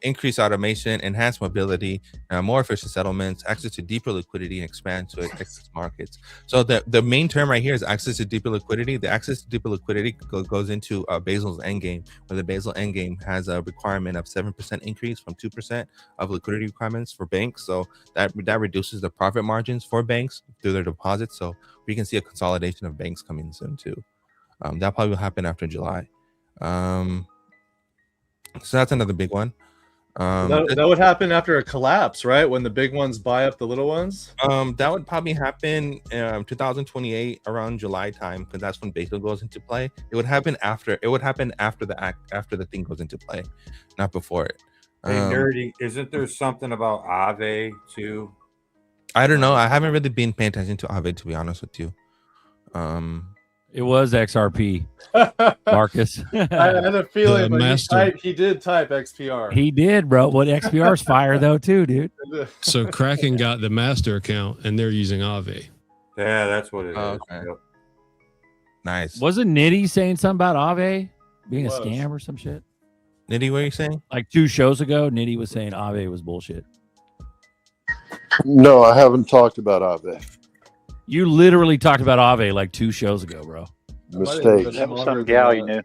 increase automation, enhance mobility, more efficient settlements, access to deeper liquidity, and expand to access markets. So the main term right here is access to deeper liquidity. The access to deeper liquidity goes into Basel's endgame, where the Basel endgame has a requirement of 7% increase from 2% of liquidity requirements for banks. So that reduces the profit margins for banks through their deposits. So we can see a consolidation of banks coming soon too. That probably will happen after July. So that's another big one. That would happen after a collapse, right? When the big ones buy up the little ones. That would probably happen 2028 around July time, because that's when Bitcoin goes into play. It would happen after. It would happen after the thing goes into play, not before it. Hey, nerdy, isn't there something about Aave too? I don't know. I haven't really been paying attention to Aave, to be honest with you. It was XRP, Marcus. I had a feeling, but he did type XPR. He did, bro. What XPR's fire though, too, dude. So Kraken got the master account, and they're using Aave. Yeah, that's what it is. Okay. Yep. Nice. Wasn't Nitty saying something about Aave being a scam or some shit? Nitty, what are you saying? Like 2 shows ago, Nitty was saying Aave was bullshit. No, I haven't talked about Aave. You literally talked about Aave like 2 shows ago, bro. Mistake. That was some gal you knew.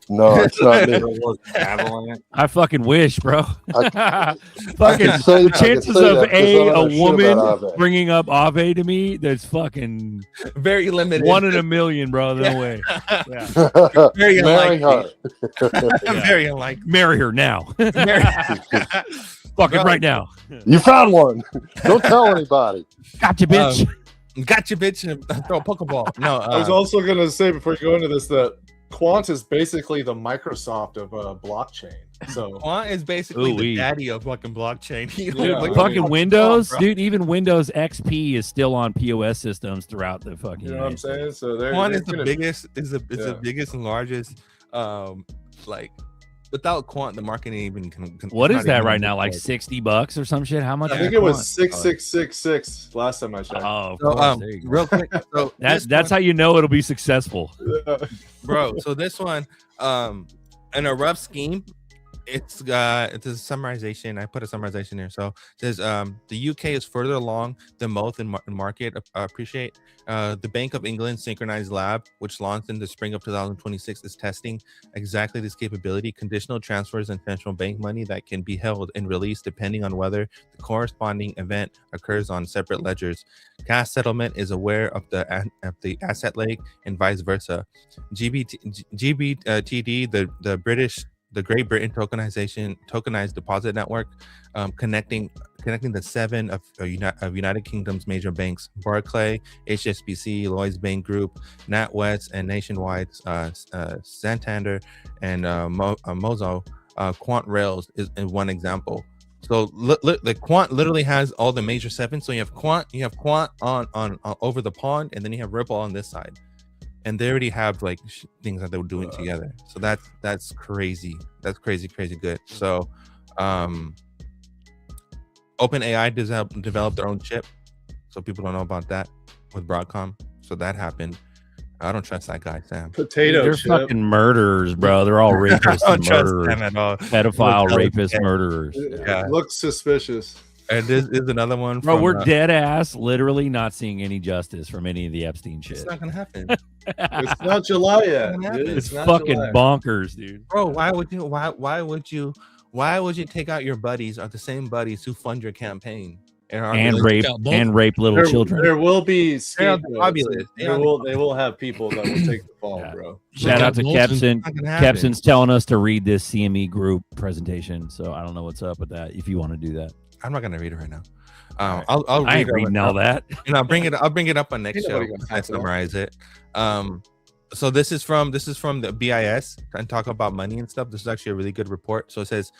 No, it's not me. I fucking wish, bro. Fucking say- the I can chances say of that 'cause I don't know a shit woman about Aave. bringing up Aave to me, that's fucking very limited. 1 in a million, bro. No way. Yeah. Very Marry unlikely. her. Very unlikely. Marry her now. Fucking right now. You found one. Don't tell anybody. Gotcha, bitch. Gotcha, bitch, and throw a Pokeball. No, I was also going to say before you go into this that Quant is basically the Microsoft of blockchain. So Quant is basically the Ooh-wee. daddy of fucking blockchain. Dude, fucking Windows, dude. Even Windows XP is still on POS systems throughout the fucking. you know what I'm saying? So they're Quant they're is the gonna- biggest. Is the biggest and largest. Like without Quant, the market ain't even. What it's is not that even right now? Like afford. $60 or some shit? How much? I is think it was Quant? 6666 last time I checked. Oh, of So, course. There you go. real quick. So That's how you know it'll be successful. bro. So this one, in a rough scheme, it's a summarization. I put a summarization here. So it says the UK is further along than most in market appreciate. The Bank of England synchronized lab, which launched in the spring of 2026, is testing exactly this capability: conditional transfers and central bank money that can be held and released depending on whether the corresponding event occurs on separate ledgers. Cash settlement is aware of the asset leg and vice versa. GBTD, the Great Britain tokenized deposit network, connecting the 7 of United Kingdom's major banks: Barclays, HSBC, Lloyds Bank Group, NatWest, and Nationwide, Santander, and Mozo. Quant Rails is one example. So the Quant literally has all the major 7. So you have Quant on over the pond, and then you have Ripple on this side. And they already have like things that they were doing together. So that's crazy. That's crazy good. So OpenAI developed their own chip. So people don't know about that with Broadcom. So that happened. I don't trust that guy, Sam. Potato They're chip. fucking murderers, bro. They're all rapists I don't and trust murderers. them at all. Pedophile, Look, rapist, yeah. murderers. It looks suspicious. And this is another one. Bro, from, we're dead ass, literally not seeing any justice from any of the Epstein shit. It's not gonna happen. It's not July yet. It's not dude. It's not fucking July. bonkers, dude. Bro, why would you take out your buddies, or the same buddies who fund your campaign And rape little children. There will be They're scapegoats. fabulous. They will have people that will take the fall, bro. Shout out to Kepson. Not gonna happen. Kepson's telling us to read this CME group presentation, so I don't know what's up with that. If you want to do that, I'm not gonna read it right now. I'll I read ain't it reading all that. And I'll bring it up on next Ain't show. nobody gonna I talk about it. summarize it. So this is from the BIS and talk about money and stuff. This is actually a really good report. So it says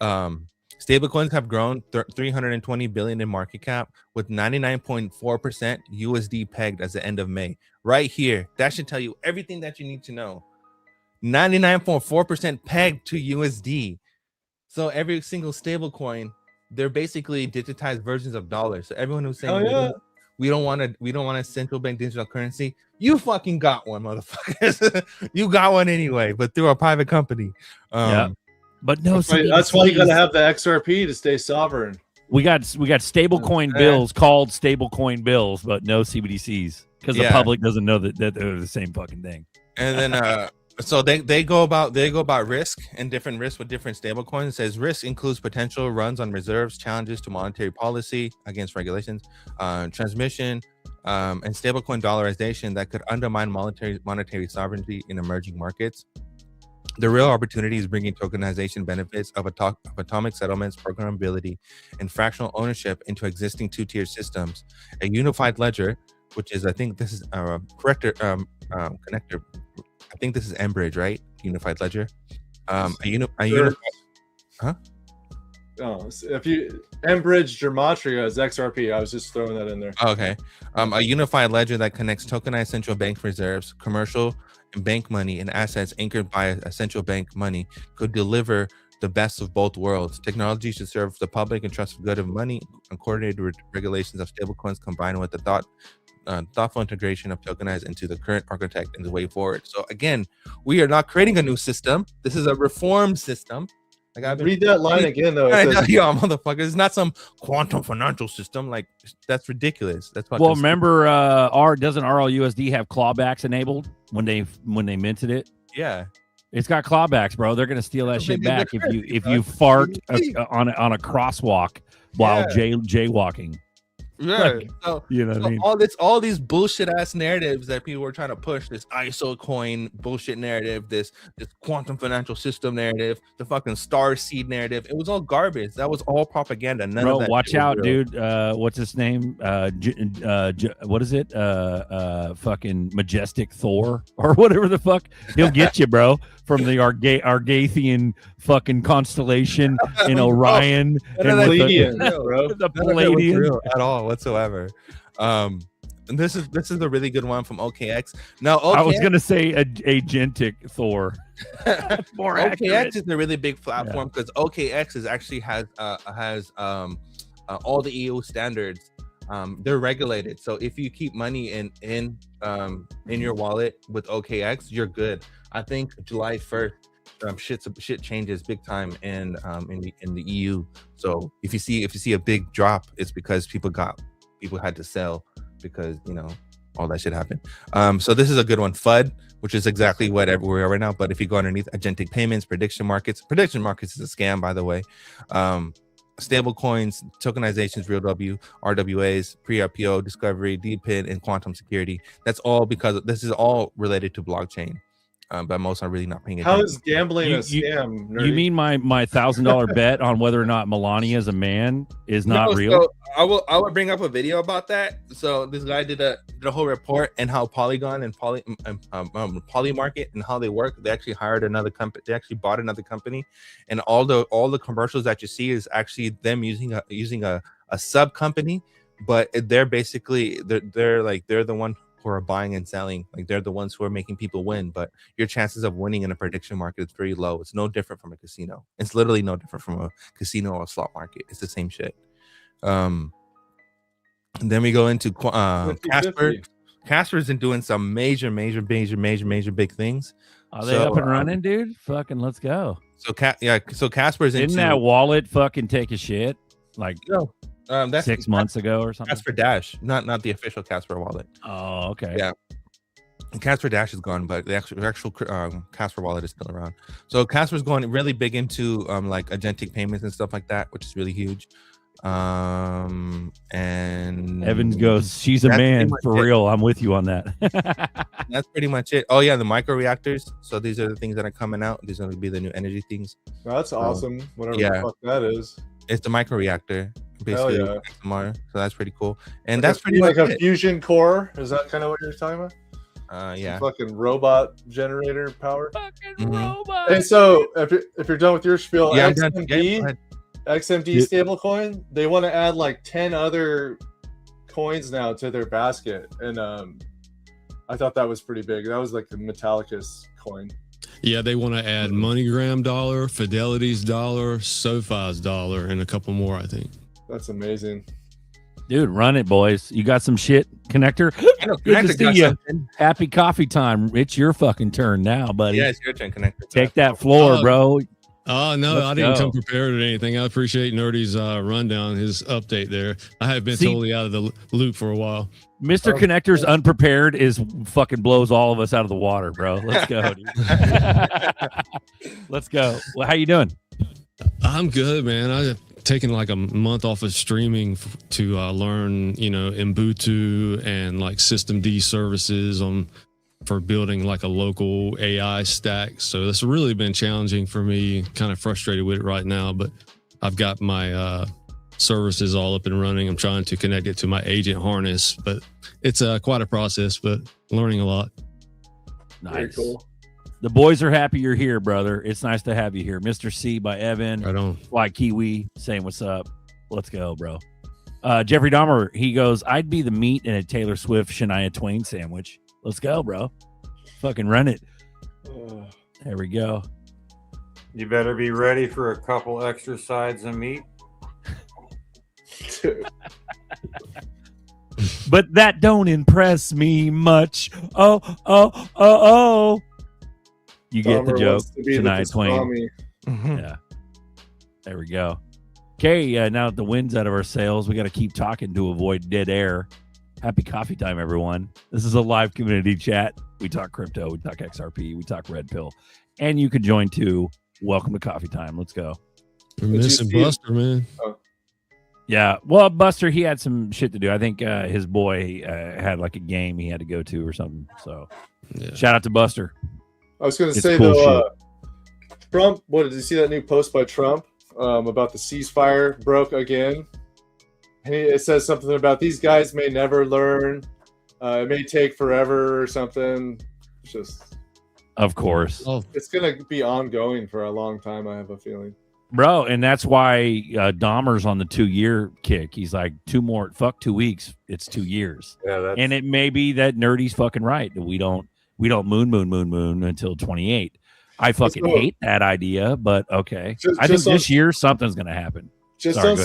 stablecoins have grown 320 billion in market cap, with 99.4% USD pegged as the end of May. Right here, that should tell you everything that you need to know. 99.4% pegged to USD. So every single stablecoin, they're basically digitized versions of dollars. So everyone who's saying we don't want a central bank digital currency, you fucking got one, motherfuckers. You got one anyway, but through a private company. Yeah. But no, That's why you gotta have the XRP to stay sovereign. we got stablecoin bills called stablecoin bills, but no CBDCs because the Yeah. public doesn't know that they're the same fucking thing. And then So they go about risk and different risks with different stablecoins. It says risk includes potential runs on reserves, challenges to monetary policy against regulations, transmission, and stablecoin dollarization that could undermine monetary sovereignty in emerging markets. The real opportunity is bringing tokenization benefits of atomic settlements, programmability, and fractional ownership into existing two-tier systems. A unified ledger, which is, I think this is a connector. I think this is Enbridge, right? Unified ledger. Huh? Oh, so if you Enbridge Gematria is XRP. I was just throwing that in there. Okay. A unified ledger that connects tokenized central bank reserves, commercial and bank money, and assets anchored by a central bank money could deliver the best of both worlds. Technology should serve the public and trust good of money, and coordinated regulations of stablecoins combined with the thoughtful integration of tokenized into the current architect and the way forward. So again, we are not creating a new system. This is a reformed system. Like, read that line again, though. Yeah, motherfucker. It's not some quantum financial system. Like, that's ridiculous. That's what. Well, remember, doesn't RLUSD have clawbacks enabled when they minted it? Yeah, it's got clawbacks, bro. They're gonna steal that shit back if you fart on a crosswalk while jaywalking. Yeah, Like, so, you know what I mean? all these bullshit ass narratives that people were trying to push, this ISO coin bullshit narrative, this quantum financial system narrative, the fucking star seed narrative, it was all garbage. That was all propaganda. None Bro, of that watch out, real. dude. What's his name? What is it? Fucking Majestic Thor or whatever the fuck. He'll get you, bro, from the Argathian fucking constellation in Orion. None and of with that the, was real, bro. the None of that was Palladian. real at all whatsoever. And this is a really good one from OKX. Now, I was gonna say agentic Thor. More OKX accurate. is a really big platform because OKX is actually has all the EU standards. They're regulated, so if you keep money in your wallet with OKX, you're good. I think July 1st, shit changes big time in the EU. So if you see a big drop, it's because people had to sell because all that shit happened. So this is a good one. FUD, which is exactly what we are right now. But if you go underneath agentic payments, prediction markets is a scam, by the way. Stable coins, tokenizations, real W, RWAs, pre-IPO, discovery, DPIN, and quantum security. That's all because this is all related to blockchain. But most are really not paying attention. How is gambling a scam? Nerdy? You mean my $1,000 bet on whether or not Melania is a man is not real? So I will bring up a video about that. So this guy did a whole report and how Polygon and Poly Market and how they work. They actually hired another company. They actually bought another company, and all the commercials that you see is actually them using a sub company, but they're basically they're the one who are buying and selling. Like, they're the ones who are making people win, but your chances of winning in a prediction market is very low. It's no different from a casino. It's literally no different from a casino or a slot market. It's the same shit. And then we go into Casper. Casper's been doing some major big things. Are they up and running, dude? Fucking let's go. So Casper's didn't that wallet fucking take a shit like that's 6 months ago or something? Casper Dash, not the official Casper wallet. Oh, okay. Yeah. Casper Dash is gone, but the actual Casper wallet is still around. So Casper's going really big into like agentic payments and stuff like that, which is really huge. And Evans goes, she's a man for real. I'm with you on that. That's pretty much it. Oh yeah, the micro reactors. So these are the things that are coming out. These are going to be the new energy things. Well, that's awesome. Whatever the fuck that is. It's the micro reactor, basically. Yeah. XMR, so that's pretty cool. And like that's pretty much like a fusion core. Is that kind of what you're talking about? Yeah. Some fucking robot generator power. Fucking robot. And so if you're done with your spiel, Yeah, XMD stablecoin, they want to add like 10 other coins now to their basket, and I thought that was pretty big. That was like the Metallicus coin. Yeah, they want to add MoneyGram dollar, Fidelity's dollar, SoFi's dollar, and a couple more, I think. That's amazing. Dude, run it, boys. You got some shit, Connector? I know, Good to Connector see got you. something. Happy coffee time. It's your fucking turn now, buddy. Yeah, it's your turn, Connector. Take that floor, bro. Oh, no, Let's I didn't go. come prepared with anything. I appreciate Nerdy's rundown, his update there. I have been See- totally out of the loop for a while. Mr. Connector's unprepared is fucking blows all of us out of the water, bro. Let's go. Dude. Let's go. Well, how you doing? I'm good, man. I've taken like a month off of streaming to learn, Ubuntu and like System D services for building like a local AI stack. So that's really been challenging for me. Kind of frustrated with it right now, but I've got my services all up and running. I'm trying to connect it to my agent harness, but it's quite a process, but learning a lot. Nice. Very cool. The boys are happy you're here, brother. It's nice to have you here. Mr. C by Evan. Right on. Fly Kiwi saying what's up. Let's go, bro. Jeffrey Dahmer, he goes, I'd be the meat in a Taylor Swift Shania Twain sandwich. Let's go, bro. Fucking run it. There we go. You better be ready for a couple extra sides of meat. But that don't impress me much. Oh. You get the joke. Shania Twain. Yeah. There we go. Okay, now that the wind's out of our sails, we got to keep talking to avoid dead air. Happy coffee time, everyone. This is a live community chat. We talk crypto, we talk XRP, we talk red pill. And you can join too. Welcome to coffee time. Let's go. We're missing Buster, man. Yeah, well, Buster, he had some shit to do. I think his boy had like a game he had to go to or something. So shout out to Buster. I was going to say, cool though, Trump, did you see that new post by Trump about the ceasefire broke again? And it says something about these guys may never learn. It may take forever or something. It's just... Of course. It's going to be ongoing for a long time, I have a feeling. Bro, and that's why Dahmer's on the 2-year kick. He's like, 2 weeks. It's 2 years. Yeah, and it may be that Nerdy's fucking right. We don't moon until 28. I fucking hate that idea, but okay. I think this year something's going to happen. Just on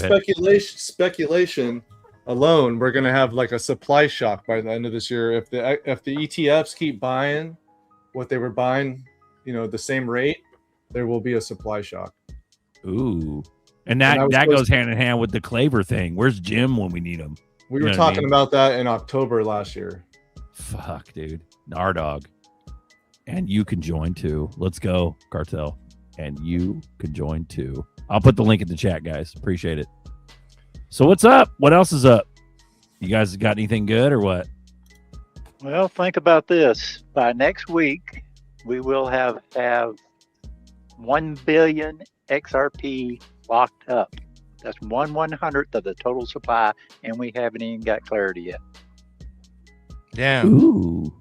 speculation alone, we're going to have like a supply shock by the end of this year. If the ETFs keep buying what they were buying, the same rate, there will be a supply shock. Ooh. And that goes hand in hand with the Claver thing. Where's Jim when we need him? We were talking about that in October last year. Fuck, dude. Nardog. And you can join too. Let's go, Cartel. And you can join too. I'll put the link in the chat, guys. Appreciate it. So what's up? What else is up? You guys got anything good or what? Well, think about this. By next week, we will have 1 billion XRP locked up. That's 1/100th of the total supply, and we haven't even got clarity yet. Damn. Ooh.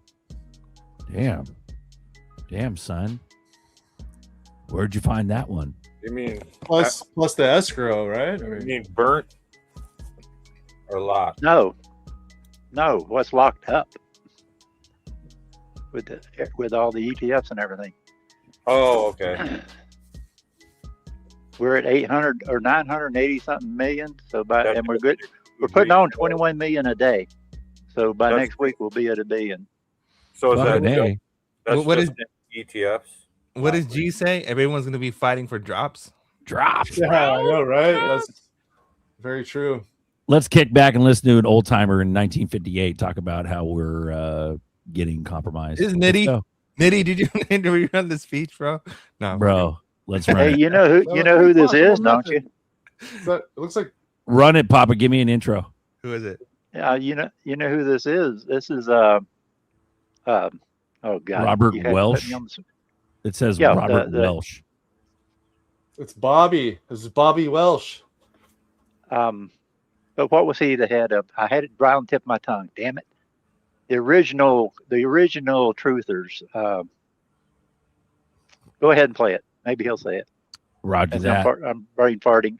Damn, son. Where'd you find that one? You mean plus the escrow, right? You mean burnt or locked? No. What's locked up with all the ETFs and everything. Oh, okay. We're at 800 or 980 something million. So and we're good. We're putting on 21 million a day. So by next week we'll be at 1 billion. So is that what is ETFs? What does G say? Everyone's going to be fighting for drops. Drops. Yeah, I know, right? That's very true. Let's kick back and listen to an old timer in 1958 talk about how we're getting compromised. Is Nitty? Nitty, did you rerun the speech, bro? No, bro. Let's run. Hey, it. you know who this is, don't you? It looks like. Run it, Papa. Give me an intro. Who is it? You know who this is. This is oh God, Robert Welsh. It says Robert Welsh. It's Bobby. This is Bobby Welsh. But what was he the head of? I had it right on the tip of my tongue. Damn it! The original truthers. Go ahead and play it. Maybe he'll say it. Roger that. I'm brain farting.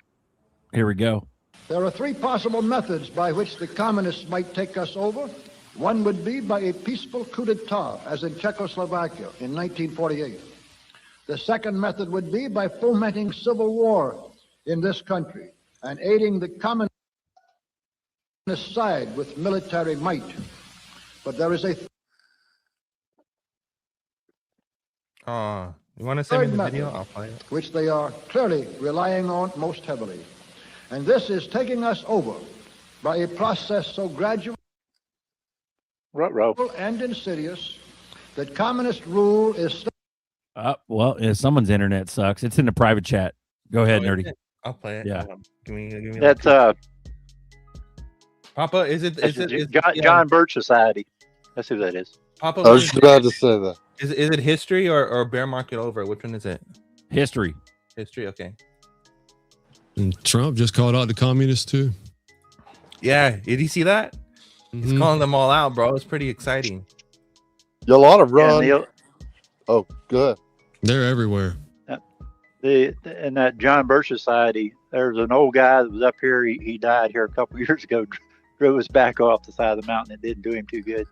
Here we go. There are 3 possible methods by which the communists might take us over. One would be by a peaceful coup d'etat, as in Czechoslovakia in 1948. The second method would be by fomenting civil war in this country and aiding the communist side with military might. But there is a you want to send me the video? I'll play it. Which they are clearly relying on most heavily. And this is taking us over by a process so gradual Ruh-roh. And insidious that communist rule is Well, someone's internet sucks. It's in the private chat. Go ahead, Nerdy. I'll play it. Yeah. Give me That's Papa, is it John Birch Society. That's who that is. Papa, I was just about to say that. Is it history or bear market over? Which one is it? History. History, okay. And Trump just called out the communists too. Yeah, did you see that? He's calling them all out, bro. It's pretty exciting. Yeah, a lot of run. Oh, good. They're everywhere. In that John Birch Society, there's an old guy that was up here. He died here a couple years ago. Drove his back off the side of the mountain. It didn't do him too good.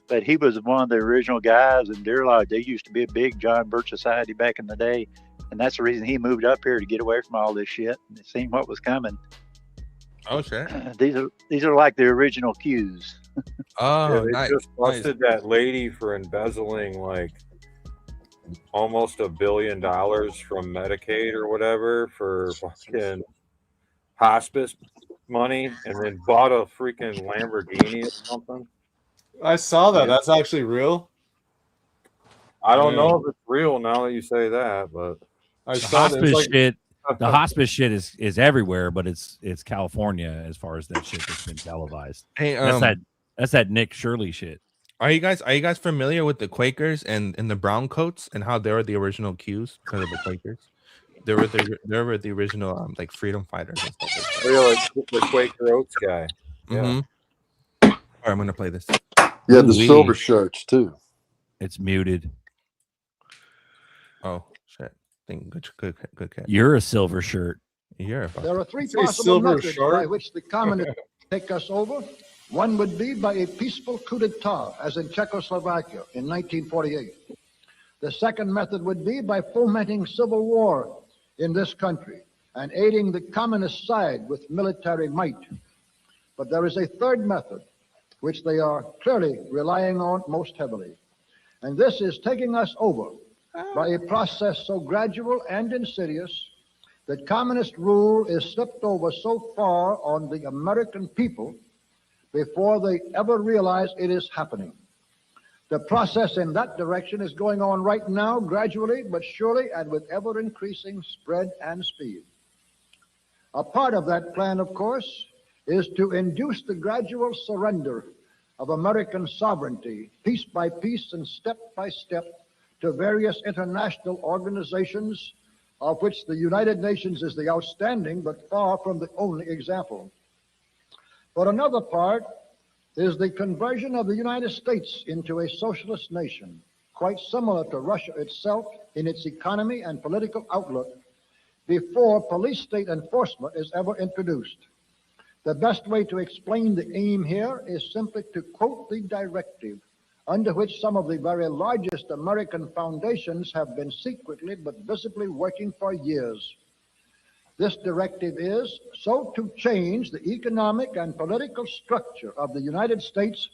But he was one of the original guys, and they used to be a big John Birch Society back in the day, and that's the reason he moved up here, to get away from all this shit and seen what was coming. Oh shit! These are like the original Qs. Oh, they just busted that lady for embezzling like almost $1 billion from Medicaid or whatever for fucking hospice money, and then bought a freaking Lamborghini or something. I saw that. That's actually real. I don't know if it's real now that you say that, but I The hospice shit. The hospice shit is everywhere, but it's California as far as that shit that's been televised. Hey, that's that Nick Shirley shit. Are you guys familiar with the Quakers and the brown coats and how they were the original Qs because of the Quakers? They were the original like freedom fighters and stuff like that. Really, the Quaker Oats guy. Yeah. All right, I'm gonna play this. Yeah, the silver shirts too. It's muted. Oh shit! Good catch. You're a silver shirt. You're a There are three possible methods by which the communists take us over. One would be by a peaceful coup d'etat, as in Czechoslovakia in 1948. The second method would be by fomenting civil war in this country and aiding the communist side with military might. But there is a third method, which they are clearly relying on most heavily. And this is taking us over by a process so gradual and insidious that communist rule is slipped over so far on the American people before they ever realize it is happening. The process in that direction is going on right now, gradually but surely, and with ever-increasing spread and speed. A part of that plan, of course, is to induce the gradual surrender of American sovereignty, piece by piece and step by step, to various international organizations, of which the United Nations is the outstanding but far from the only example. But another part is the conversion of the United States into a socialist nation, quite similar to Russia itself in its economy and political outlook, before police state enforcement is ever introduced. The best way to explain the aim here is simply to quote the directive under which some of the very largest American foundations have been secretly but visibly working for years. This directive is so to change the economic and political structure of the United States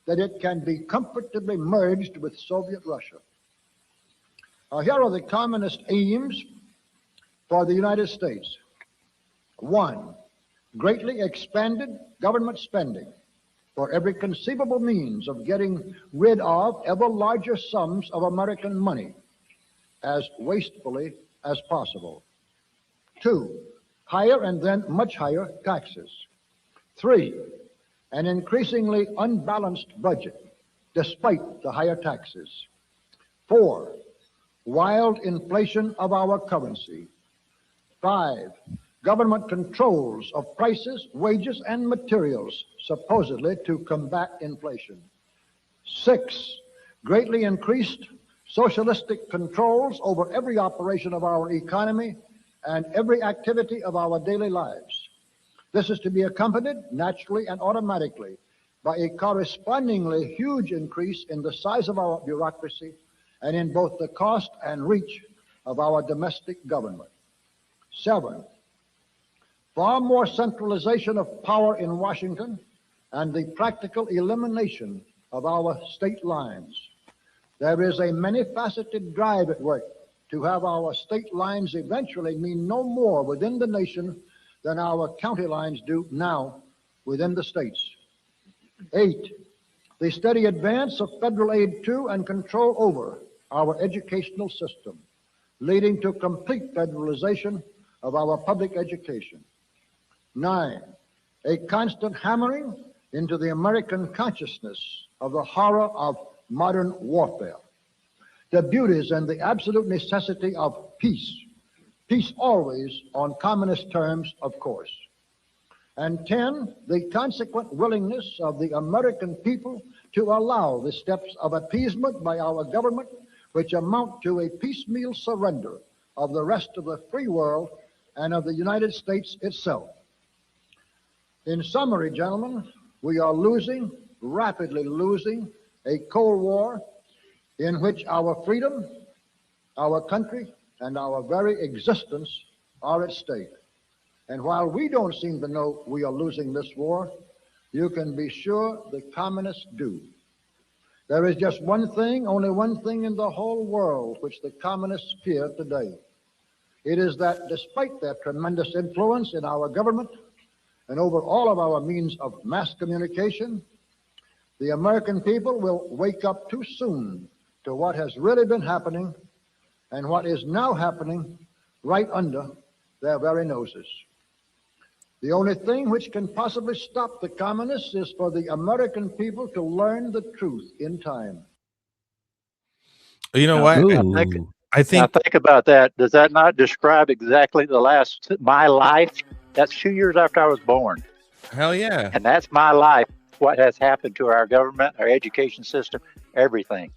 that it can be comfortably merged with Soviet Russia. Now, here are the communist aims for the United States. 1, greatly expanded government spending for every conceivable means of getting rid of ever larger sums of American money as wastefully as possible. 2, higher and then much higher taxes. 3, an increasingly unbalanced budget despite the higher taxes. 4, wild inflation of our currency. 5, government controls of prices, wages, and materials, supposedly to combat inflation. 6, greatly increased socialistic controls over every operation of our economy and every activity of our daily lives. This is to be accompanied naturally and automatically by a correspondingly huge increase in the size of our bureaucracy and in both the cost and reach of our domestic government. 7, far more centralization of power in Washington and the practical elimination of our state lines. There is a many-faceted drive at work to have our state lines eventually mean no more within the nation than our county lines do now within the states. 8, the steady advance of federal aid to and control over our educational system, leading to complete federalization of our public education. 9, a constant hammering into the American consciousness of the horror of modern warfare, the beauties and the absolute necessity of peace, peace always on communist terms, of course. And 10, the consequent willingness of the American people to allow the steps of appeasement by our government, which amount to a piecemeal surrender of the rest of the free world and of the United States itself. In summary, gentlemen, we are losing, rapidly losing, a Cold War in which our freedom, our country, and our very existence are at stake. And while we don't seem to know we are losing this war, you can be sure the communists do. There is just one thing, only one thing in the whole world which the communists fear today. It is that despite their tremendous influence in our government and over all of our means of mass communication, the American people will wake up too soon to what has really been happening and what is now happening right under their very noses. The only thing which can possibly stop the communists is for the American people to learn the truth in time. You know what? I think. Now think about that. Does that not describe exactly my life? That's 2 years after I was born. Hell yeah. And that's my life. What has happened to our government, our education system, everything.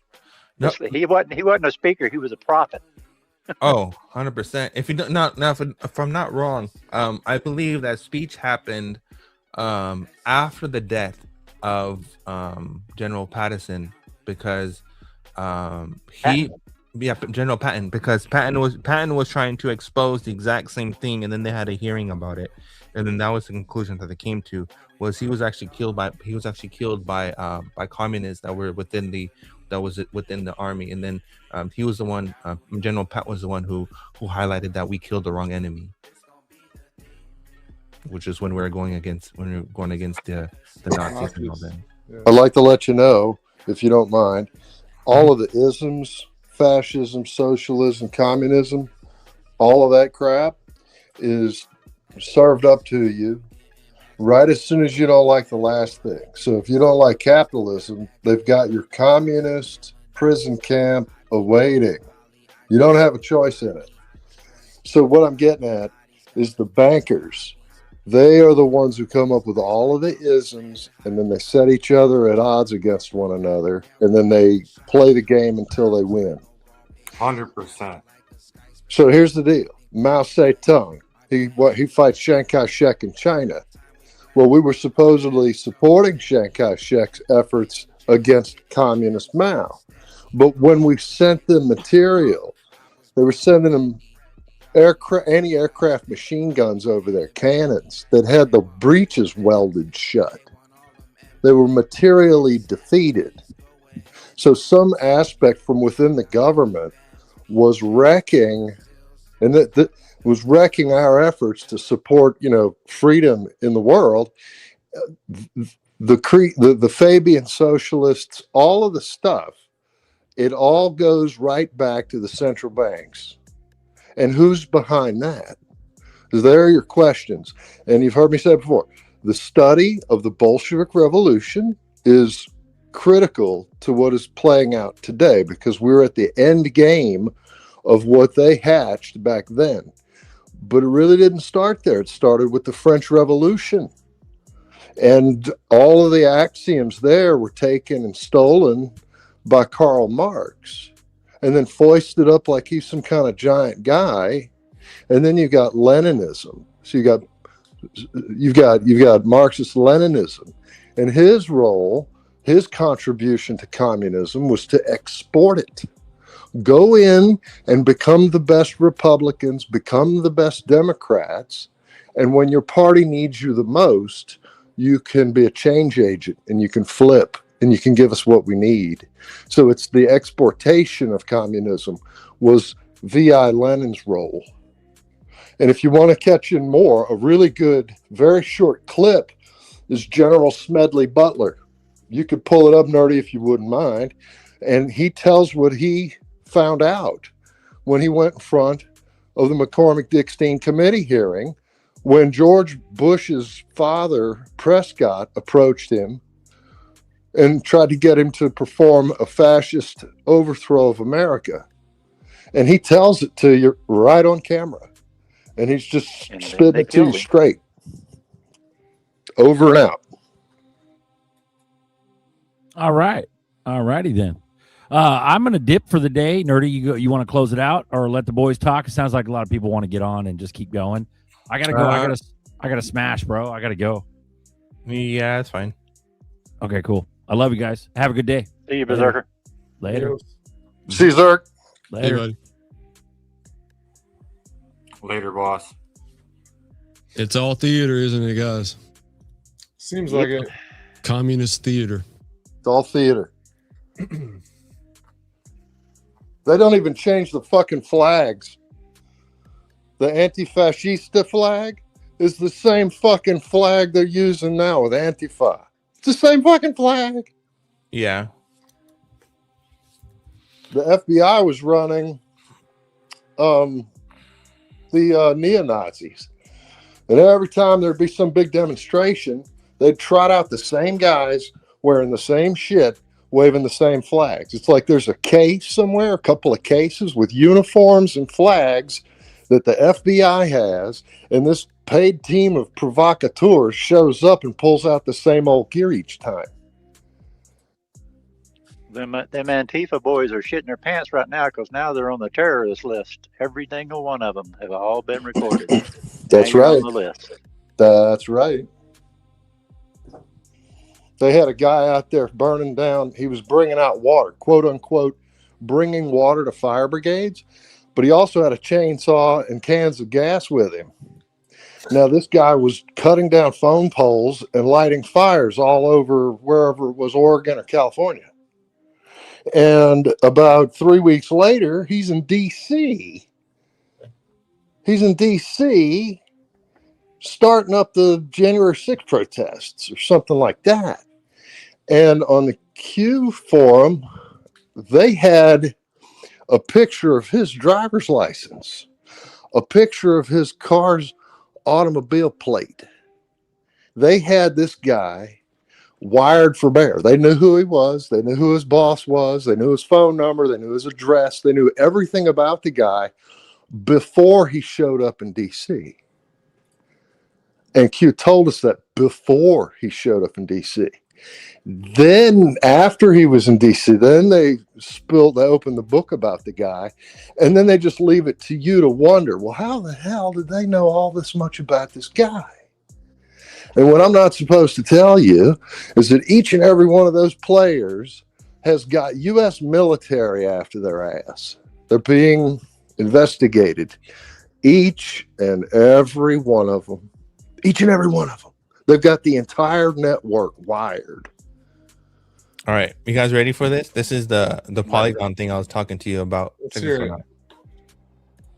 No. He wasn't a speaker. He was a prophet. Oh, 100%. If you don't, if I'm not wrong, I believe that speech happened after the death of General Patterson, because General Patton, because Patton was trying to expose the exact same thing, and then they had a hearing about it, and then that was the conclusion that they came to, was he was actually killed by communists that were within the army, and then he was the one, General Pat was the one who highlighted that we killed the wrong enemy, which is when we were going against the Nazis and all that. I'd like to let you know, if you don't mind, all of the isms, fascism, socialism, communism, all of that crap is served up to you right as soon as you don't like the last thing. So if you don't like capitalism, they've got your communist prison camp awaiting. You don't have a choice in it. So what I'm getting at is the bankers. They are the ones who come up with all of the isms, and then they set each other at odds against one another, and then they play the game until they win. 100%. So here's the deal. Mao Zedong, he fights Chiang Kai-shek in China. Well, we were supposedly supporting Chiang Kai-shek's efforts against communist Mao. But when we sent them material, they were sending them anti-aircraft machine guns over there, cannons that had the breeches welded shut. They were materially defeated. So some aspect from within the government was wrecking, and that was wrecking our efforts to support, freedom in the world. The Fabian socialists, all of the stuff, it all goes right back to the central banks. And who's behind that? Because there are your questions. And you've heard me say it before. The study of the Bolshevik Revolution is critical to what is playing out today, because we're at the end game of what they hatched back then. But it really didn't start there. It started with the French Revolution. And all of the axioms there were taken and stolen by Karl Marx, and then foisted up like he's some kind of giant guy. And then you've got Leninism. So you've got Marxist Leninism, and his role, his contribution to communism was to export it. Go in and become the best Republicans, become the best Democrats, and when your party needs you the most, you can be a change agent, and you can flip, and you can give us what we need. So it's the exportation of communism was V.I. Lenin's role. And if you want to catch in more, a really good, very short clip is General Smedley Butler. You could pull it up, Nerdy, if you wouldn't mind. And he tells what he found out when he went in front of the McCormick-Dickstein committee hearing when George Bush's father, Prescott, approached him and tried to get him to perform a fascist overthrow of America. And he tells it to you right on camera. And he's just spitting it to you straight. Over and out. All right. All righty then. I'm going to dip for the day. Nerdy, you want to close it out or let the boys talk? It sounds like a lot of people want to get on and just keep going. I got to go. I got to smash, bro. I got to go. Yeah, that's fine. Okay, cool. I love you guys. Have a good day. See you, Berserker. Later. See you, Zerk. Later. Hey, buddy. Later, boss. It's all theater, isn't it, guys? Seems like it. Communist theater. It's all theater. They don't even change the fucking flags. The anti-fascista flag is the same fucking flag they're using now with Antifa. It's the same fucking flag. Yeah. The FBI was running the neo-Nazis. And every time there'd be some big demonstration, they'd trot out the same guys wearing the same shit, waving the same flags. It's like there's a case somewhere, a couple of cases with uniforms and flags that the FBI has, and this paid team of provocateurs shows up and pulls out the same old gear each time. Them Antifa boys are shitting their pants right now because now they're on the terrorist list. Every single one of them have all been recorded. That's Now you're right. on the list. That's right. They had a guy out there burning down. He was bringing out water, quote unquote, bringing water to fire brigades. But he also had a chainsaw and cans of gas with him. Now, this guy was cutting down phone poles and lighting fires all over wherever it was, Oregon or California. And about 3 weeks later, he's in D.C. He's in D.C. starting up the January 6th protests or something like that. And on the Q forum, they had a picture of his driver's license, a picture of his car's automobile plate. They had this guy wired for bear. They knew who he was. They knew who his boss was. They knew his phone number. They knew his address. They knew everything about the guy before he showed up in D.C. And Q told us that before he showed up in D.C. Then after he was in D.C., then they opened the book about the guy, and then they just leave it to you to wonder, well, how the hell did they know all this much about this guy? And what I'm not supposed to tell you is that each and every one of those players has got U.S. military after their ass. They're being investigated. Each and every one of them. Each and every one of them. They've got the entire network wired. All right. You guys ready for this? This is the Polygon thing I was talking to you about. Check this one out.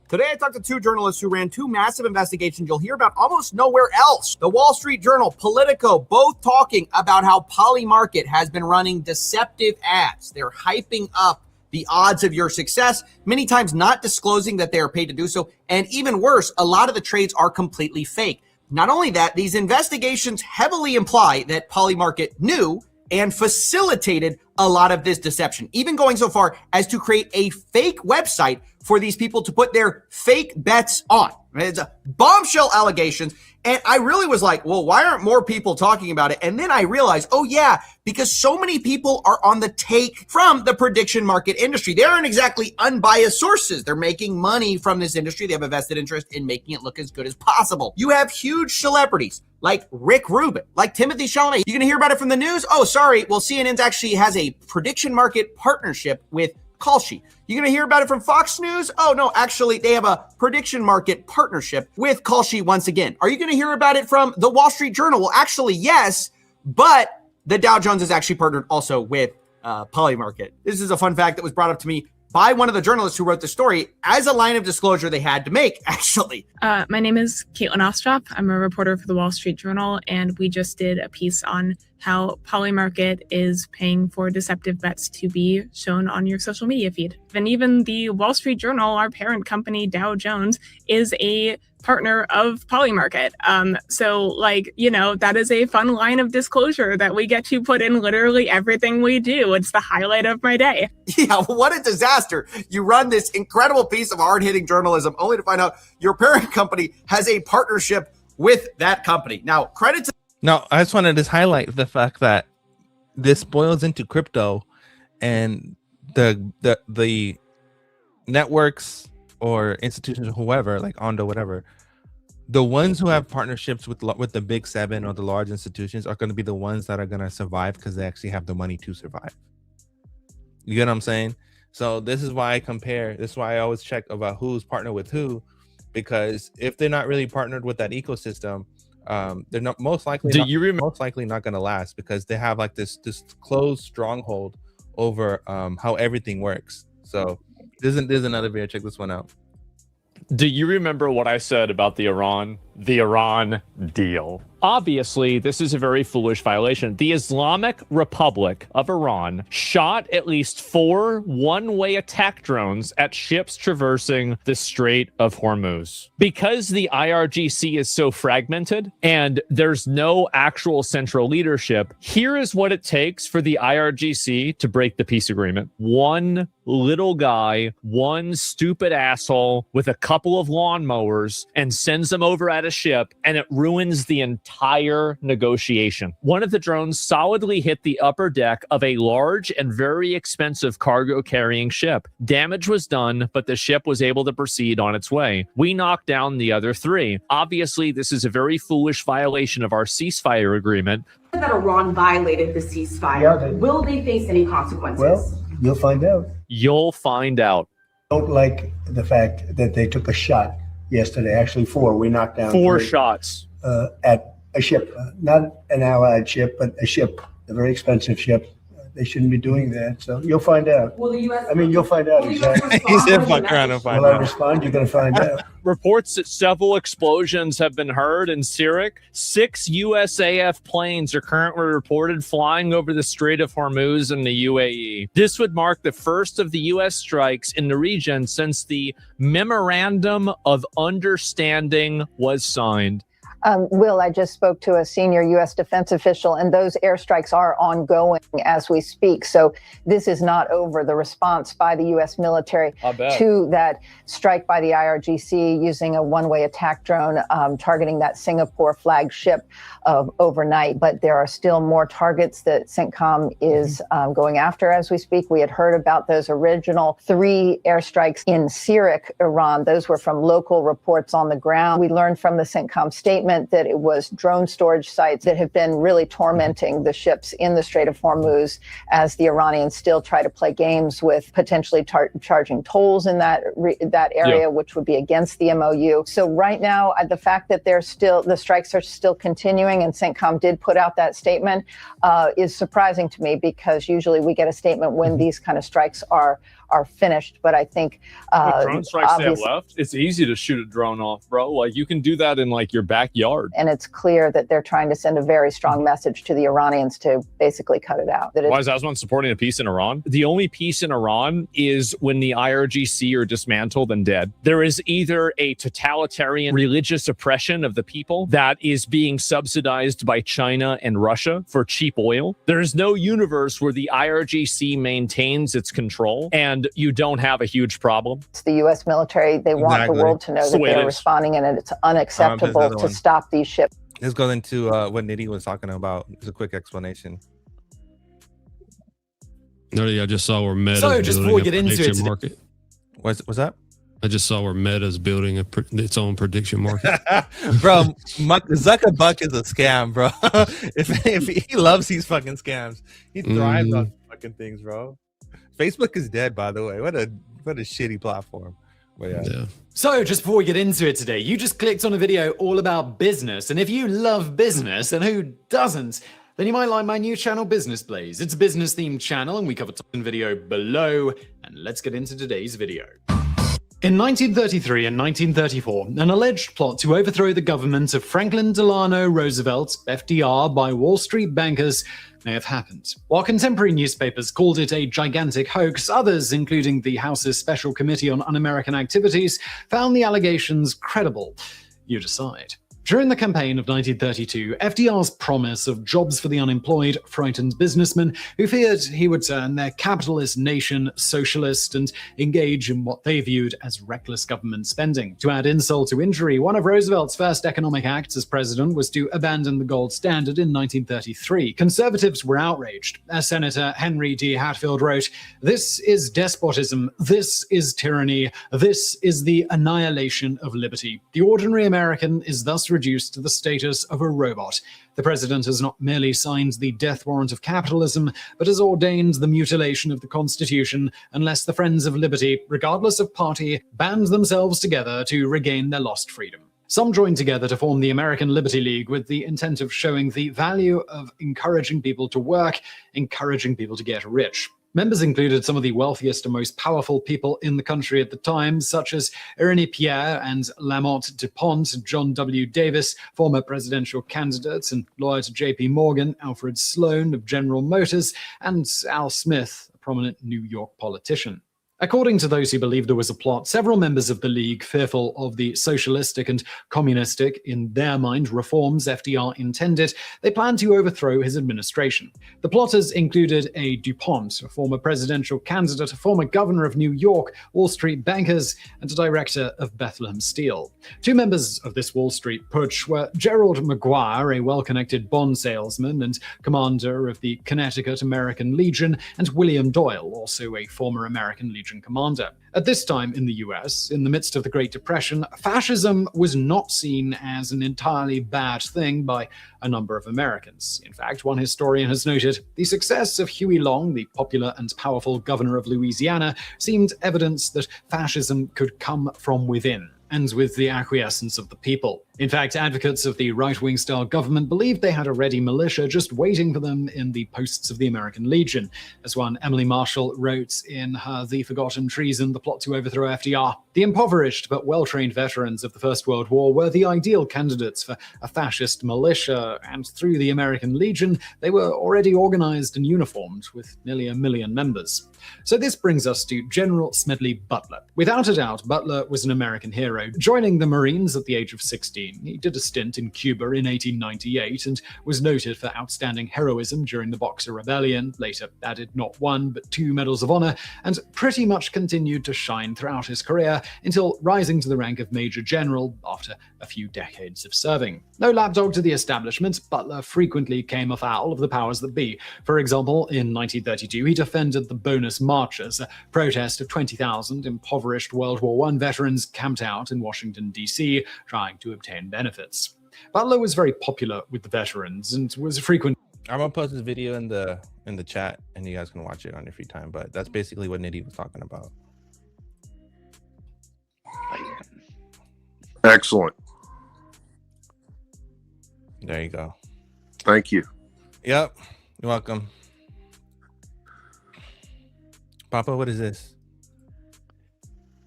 Today, I talked to two journalists who ran two massive investigations you'll hear about almost nowhere else. The Wall Street Journal, Politico, both talking about how Polymarket has been running deceptive ads. They're hyping up the odds of your success, many times not disclosing that they are paid to do so. And even worse, a lot of the trades are completely fake. Not only that, these investigations heavily imply that Polymarket knew and facilitated a lot of this deception, even going so far as to create a fake website for these people to put their fake bets on. It's a bombshell allegations. And I really was like, well, why aren't more people talking about it? And then I realized, oh yeah, because so many people are on the take from the prediction market industry. They aren't exactly unbiased sources. They're making money from this industry. They have a vested interest in making it look as good as possible. You have huge celebrities like Rick Rubin, like Timothy Chalamet. You're going to hear about it from the news? Oh, sorry. Well, CNN actually has a prediction market partnership with Kalshi. You're going to hear about it from Fox News? Oh, no, actually, they have a prediction market partnership with Kalshi once again. Are you going to hear about it from the Wall Street Journal? Well, actually, yes, but the Dow Jones is actually partnered also with Polymarket. This is a fun fact that was brought up to me by one of the journalists who wrote the story as a line of disclosure they had to make, actually. My name is Caitlin Ostrop. I'm a reporter for the Wall Street Journal, and we just did a piece on how Polymarket is paying for deceptive bets to be shown on your social media feed. And even the Wall Street Journal, our parent company, Dow Jones, is a partner of Polymarket. So that is a fun line of disclosure that we get to put in literally everything we do. It's the highlight of my day. Yeah, what a disaster. You run this incredible piece of hard-hitting journalism only to find out your parent company has a partnership with that company. Now, credit to... Now, I just wanted to highlight the fact that this boils into crypto, and the networks or institutions, whoever, like Ondo, whatever, the ones who have partnerships with the big seven or the large institutions are going to be the ones that are going to survive because they actually have the money to survive. You get what I'm saying? So this is why I compare. This is why I always check about who's partnered with who, because if they're not really partnered with that ecosystem, they're not most likely not going to last, because they have like this closed stronghold over how everything works. So there's another video. Check this one out. Do you remember what I said about the Iran deal? Obviously, this is a very foolish violation. The Islamic Republic of Iran shot at least 4 one-way attack drones at ships traversing the Strait of Hormuz. Because the IRGC is so fragmented and there's no actual central leadership, here is what it takes for the IRGC to break the peace agreement. One little guy, one stupid asshole with a couple of lawnmowers, and sends them over at a ship, and it ruins the entire negotiation. One of the drones solidly hit the upper deck of a large and very expensive cargo carrying ship. Damage was done, but the ship was able to proceed on its way. We knocked down the other 3. Obviously, this is a very foolish violation of our ceasefire agreement. That Iran violated the ceasefire. Will they face any consequences? Well, you'll find out. You'll find out. Don't like the fact that they took a shot yesterday. Actually, 4. We knocked down 4 3, shots at a ship, not an allied ship, but a ship, a very expensive ship. They shouldn't be doing that. So you'll find out. Will the U.S. I mean, you'll find out exactly. He said, "Fuck around and find Will I out." respond? You're going to find out. Reports that several explosions have been heard in Sirak. 6 USAF planes are currently reported flying over the Strait of Hormuz in the UAE. This would mark the first of the U.S. strikes in the region since the Memorandum of Understanding was signed. Will, I just spoke to a senior U.S. defense official, and those airstrikes are ongoing as we speak. So this is not over. The response by the U.S. military to that strike by the IRGC using a one-way attack drone targeting that Singapore flagship overnight. But there are still more targets that CENTCOM is going after as we speak. We had heard about those original 3 airstrikes in Sirak, Iran. Those were from local reports on the ground. We learned from the CENTCOM statement that it was drone storage sites that have been really tormenting the ships in the Strait of Hormuz as the Iranians still try to play games with potentially charging tolls in that area, which would be against the MOU. So right now, the fact that the strikes are still continuing, and CENTCOM did put out that statement, is surprising to me, because usually we get a statement when these kind of strikes are finished. But I think drone strikes they have left, it's easy to shoot a drone off, bro. Like, you can do that in like your backyard. And it's clear that they're trying to send a very strong message to the Iranians to basically cut it out. Why is Aswan supporting a peace in Iran? The only peace in Iran is when the IRGC are dismantled and dead. There is either a totalitarian religious oppression of the people that is being subsidized by China and Russia for cheap oil. There is no universe where the IRGC maintains its control and you don't have a huge problem. It's the U.S. military. They want the world to know that they're responding, and it's unacceptable to stop these ships. Let's go into what Nitty was talking about. It's a quick explanation. No, I just saw where Meta's So just before we get into it, market. What's that? I just saw where Meta's building its own prediction market. Bro, Zuckerbuck is a scam, bro. if he loves these fucking scams, he thrives on fucking things, bro. Facebook is dead, by the way. What a shitty platform. But yeah. So just before we get into it today, you just clicked on a video all about business. And if you love business, and who doesn't, then you might like my new channel, Business Blaze. It's a business-themed channel, and we cover top in video below. And let's get into today's video. In 1933 and 1934, an alleged plot to overthrow the government of Franklin Delano Roosevelt, FDR, by Wall Street bankers may have happened. While contemporary newspapers called it a gigantic hoax, others, including the House's Special Committee on Un-American Activities, found the allegations credible. You decide. During the campaign of 1932, FDR's promise of jobs for the unemployed frightened businessmen who feared he would turn their capitalist nation socialist and engage in what they viewed as reckless government spending. To add insult to injury, one of Roosevelt's first economic acts as president was to abandon the gold standard in 1933. Conservatives were outraged. As Senator Henry D. Hatfield wrote, "This is despotism. This is tyranny. This is the annihilation of liberty. The ordinary American is thus reduced to the status of a robot. The president has not merely signed the death warrant of capitalism, but has ordained the mutilation of the Constitution unless the friends of liberty, regardless of party, band themselves together to regain their lost freedom." Some joined together to form the American Liberty League with the intent of showing the value of encouraging people to work, encouraging people to get rich. Members included some of the wealthiest and most powerful people in the country at the time, such as Ernie Pierre and Lamont DuPont, John W. Davis, former presidential candidates and lawyer to J.P. Morgan, Alfred Sloan of General Motors, and Al Smith, a prominent New York politician. According to those who believe there was a plot, several members of the League, fearful of the socialistic and communistic, in their mind, reforms FDR intended, they planned to overthrow his administration. The plotters included a DuPont, a former presidential candidate, a former governor of New York, Wall Street bankers, and a director of Bethlehem Steel. Two members of this Wall Street putsch were Gerald McGuire, a well-connected bond salesman and commander of the Connecticut American Legion, and William Doyle, also a former American Legion commander. At this time in the US, in the midst of the Great Depression, fascism was not seen as an entirely bad thing by a number of Americans. In fact, one historian has noted, the success of Huey Long, the popular and powerful governor of Louisiana, seemed evidence that fascism could come from within, and with the acquiescence of the people. In fact, advocates of the right-wing style government believed they had a ready militia just waiting for them in the posts of the American Legion. As one Emily Marshall wrote in her The Forgotten Treason, the plot to overthrow FDR, the impoverished but well-trained veterans of the First World War were the ideal candidates for a fascist militia, and through the American Legion, they were already organized and uniformed with nearly 1 million members. So this brings us to General Smedley Butler. Without a doubt, Butler was an American hero. Joining the Marines at the age of 16, he did a stint in Cuba in 1898 and was noted for outstanding heroism during the Boxer Rebellion, later added not 1 but 2 Medals of Honor, and pretty much continued to shine throughout his career until rising to the rank of Major General after a few decades of serving. No lapdog to the establishment, Butler frequently came afoul of the powers that be. For example, in 1932, he defended the Bonus Marchers, a protest of 20,000 impoverished World War I veterans camped out in Washington, D.C., trying to obtain benefits. Butler was very popular with the veterans and was a frequent... I'm gonna post this video in the chat, and you guys can watch it on your free time. But that's basically what Nitty was talking about. Excellent. There you go. Thank you. Yep. You're welcome. Papa, what is this?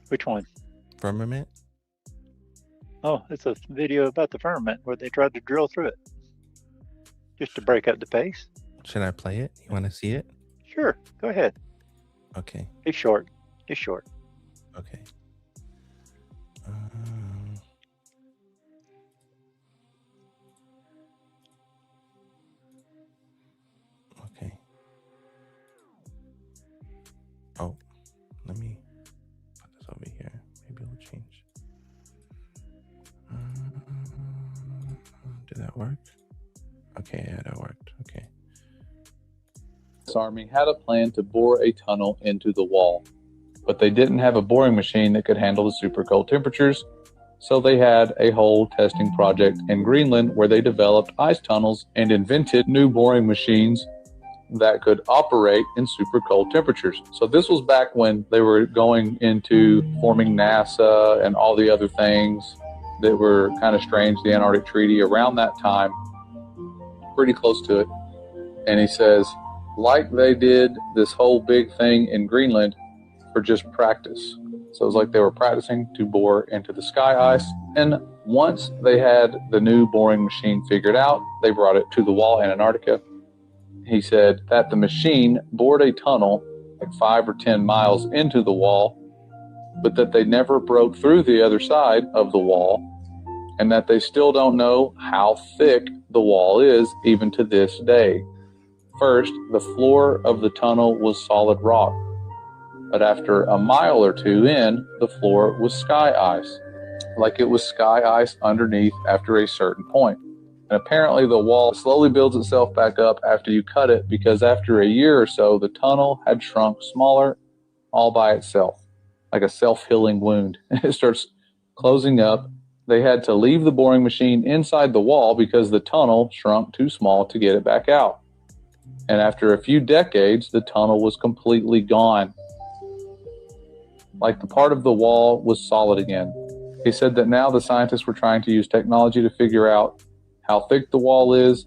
Which one? Firmament? Oh, it's a video about the firmament where they tried to drill through it. Just to break up the pace. Should I play it? You want to see it? Sure, go ahead. Okay. It's short. It's short. Okay. Okay. Oh, let me put this over here. Maybe it'll change. Did that work? Okay, yeah, that worked. Okay. The Army had a plan to bore a tunnel into the wall, but they didn't have a boring machine that could handle the super cold temperatures, so they had a whole testing project in Greenland where they developed ice tunnels and invented new boring machines that could operate in super cold temperatures. So this was back when they were going into forming NASA and all the other things that were kind of strange, the Antarctic Treaty around that time, pretty close to it. And he says, like they did this whole big thing in Greenland for just practice. So it was like they were practicing to bore into the sky ice. And once they had the new boring machine figured out, they brought it to the wall in Antarctica. He said that the machine bored a tunnel like 5 or 10 miles into the wall, but that they never broke through the other side of the wall, and that they still don't know how thick the wall is even to this day. First, the floor of the tunnel was solid rock, but after a mile or two in, the floor was sky ice, like it was sky ice underneath after a certain point. And apparently the wall slowly builds itself back up after you cut it, because after a year or so, the tunnel had shrunk smaller all by itself, like a self-healing wound. It starts closing up. They had to leave the boring machine inside the wall because the tunnel shrunk too small to get it back out. And after a few decades, the tunnel was completely gone. Like the part of the wall was solid again. He said that now the scientists were trying to use technology to figure out how thick the wall is.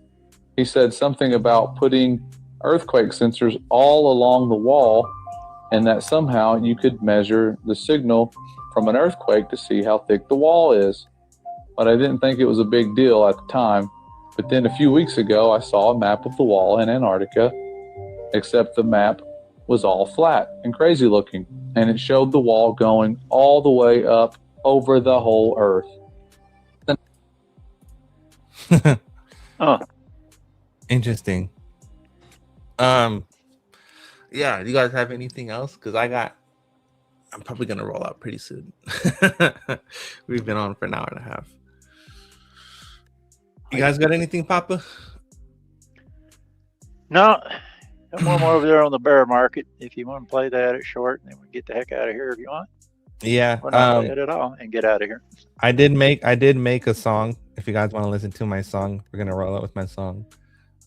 He said something about putting earthquake sensors all along the wall, and that somehow you could measure the signal from an earthquake to see how thick the wall is. But I didn't think it was a big deal at the time. But then a few weeks ago, I saw a map of the wall in Antarctica, except the map was all flat and crazy looking, and it showed the wall going all the way up over the whole Earth. Oh, interesting. Yeah, do you guys have anything else? Because I'm probably gonna roll out pretty soon. We've been on for an hour and a half. You guys got anything, Papa? No, I'm over there on the bear market. If you want to play that at short, then we get the heck out of here if you want. Yeah, We're not play it at all and get out of here. I did make a song. If you guys want to listen to my song, we're gonna roll out with my song.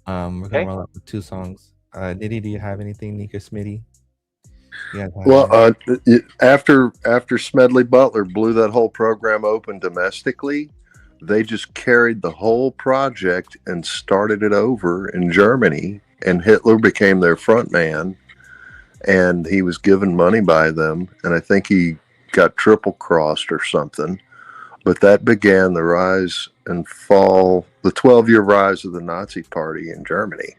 We're gonna roll out with 2 songs. Diddy, do you have anything, Nick or Smitty? Well, after Smedley Butler blew that whole program open domestically, they just carried the whole project and started it over in Germany, and Hitler became their front man, and he was given money by them, and I think he got triple crossed or something. But that began the rise and fall, the 12-year rise of the Nazi Party in Germany.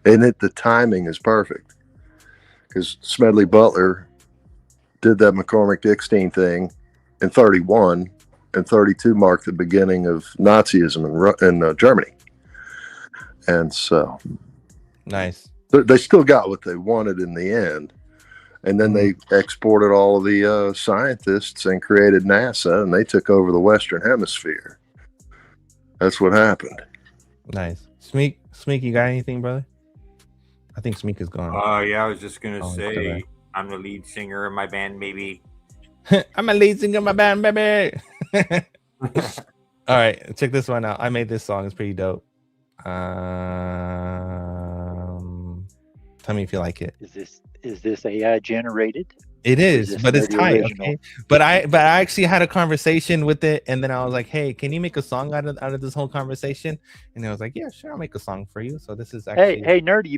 And the timing is perfect, because Smedley Butler did that McCormick-Dickstein thing in 31, and 32 marked the beginning of Nazism in Germany. And so, nice. They still got what they wanted in the end. And then they exported all of the scientists and created NASA, and they took over the Western Hemisphere. That's what happened. Nice. Smeek, you got anything, brother? I think Smeek is gone. Yeah, I was just gonna say I'm the lead singer of my band, baby. I'm a lead singer of my band, baby. All right, check this one out. I made this song. It's pretty dope. Tell me if you like it. Is this AI generated? It is, but it's tight. Okay? But I actually had a conversation with it, and then I was like, "Hey, can you make a song out of this whole conversation?" And I was like, "Yeah, sure, I'll make a song for you." So this is actually hey nerdy,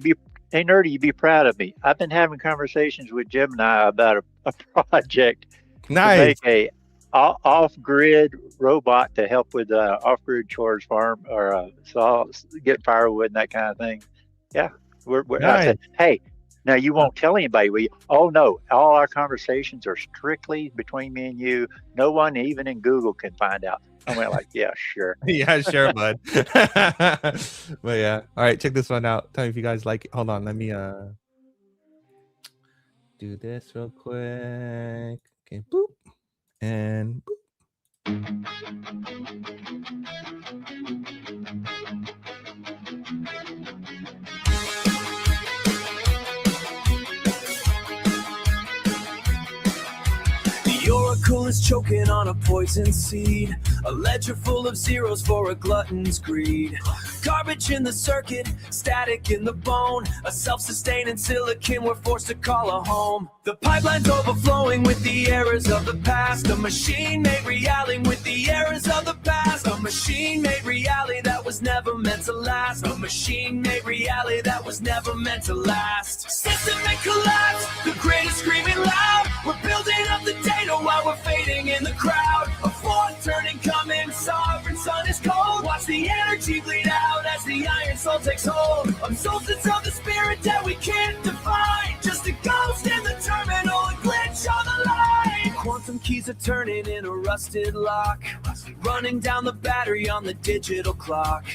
you be proud of me. I've been having conversations with Gemini about a project nice. to make a off-grid robot to help with off-grid chores, farm or get firewood and that kind of thing. Yeah, we're nice. I said, hey. Now, you won't tell anybody, will you? Oh, no. All our conversations are strictly between me and you. No one, even in Google, can find out. I went like, yeah, sure. Yeah, sure, bud. But yeah. All right, check this one out. Tell me if you guys like it. Hold on. Let me do this real quick. Okay, boop. And boop. The oracle is choking on a poison seed, a ledger full of zeros for a glutton's greed. Garbage in the circuit, static in the bone, a self-sustaining silicon we're forced to call a home. The pipeline's overflowing with the errors of the past, a machine made reality with the errors of the past. machine-made reality that was never meant to last. A machine-made reality that was never meant to last. Systemic collapse, the greatest screaming loud. We're building up the data while we're fading in the crowd. A fourth turning coming, sovereign sun is cold. Watch the energy bleed out as the iron soul takes hold. I'm solstice of the spirit that we can't define. Just a ghost in the terminal, a glitch on the line. Quantum keys are turning in a rusted lock, running down the battery on the digital clock.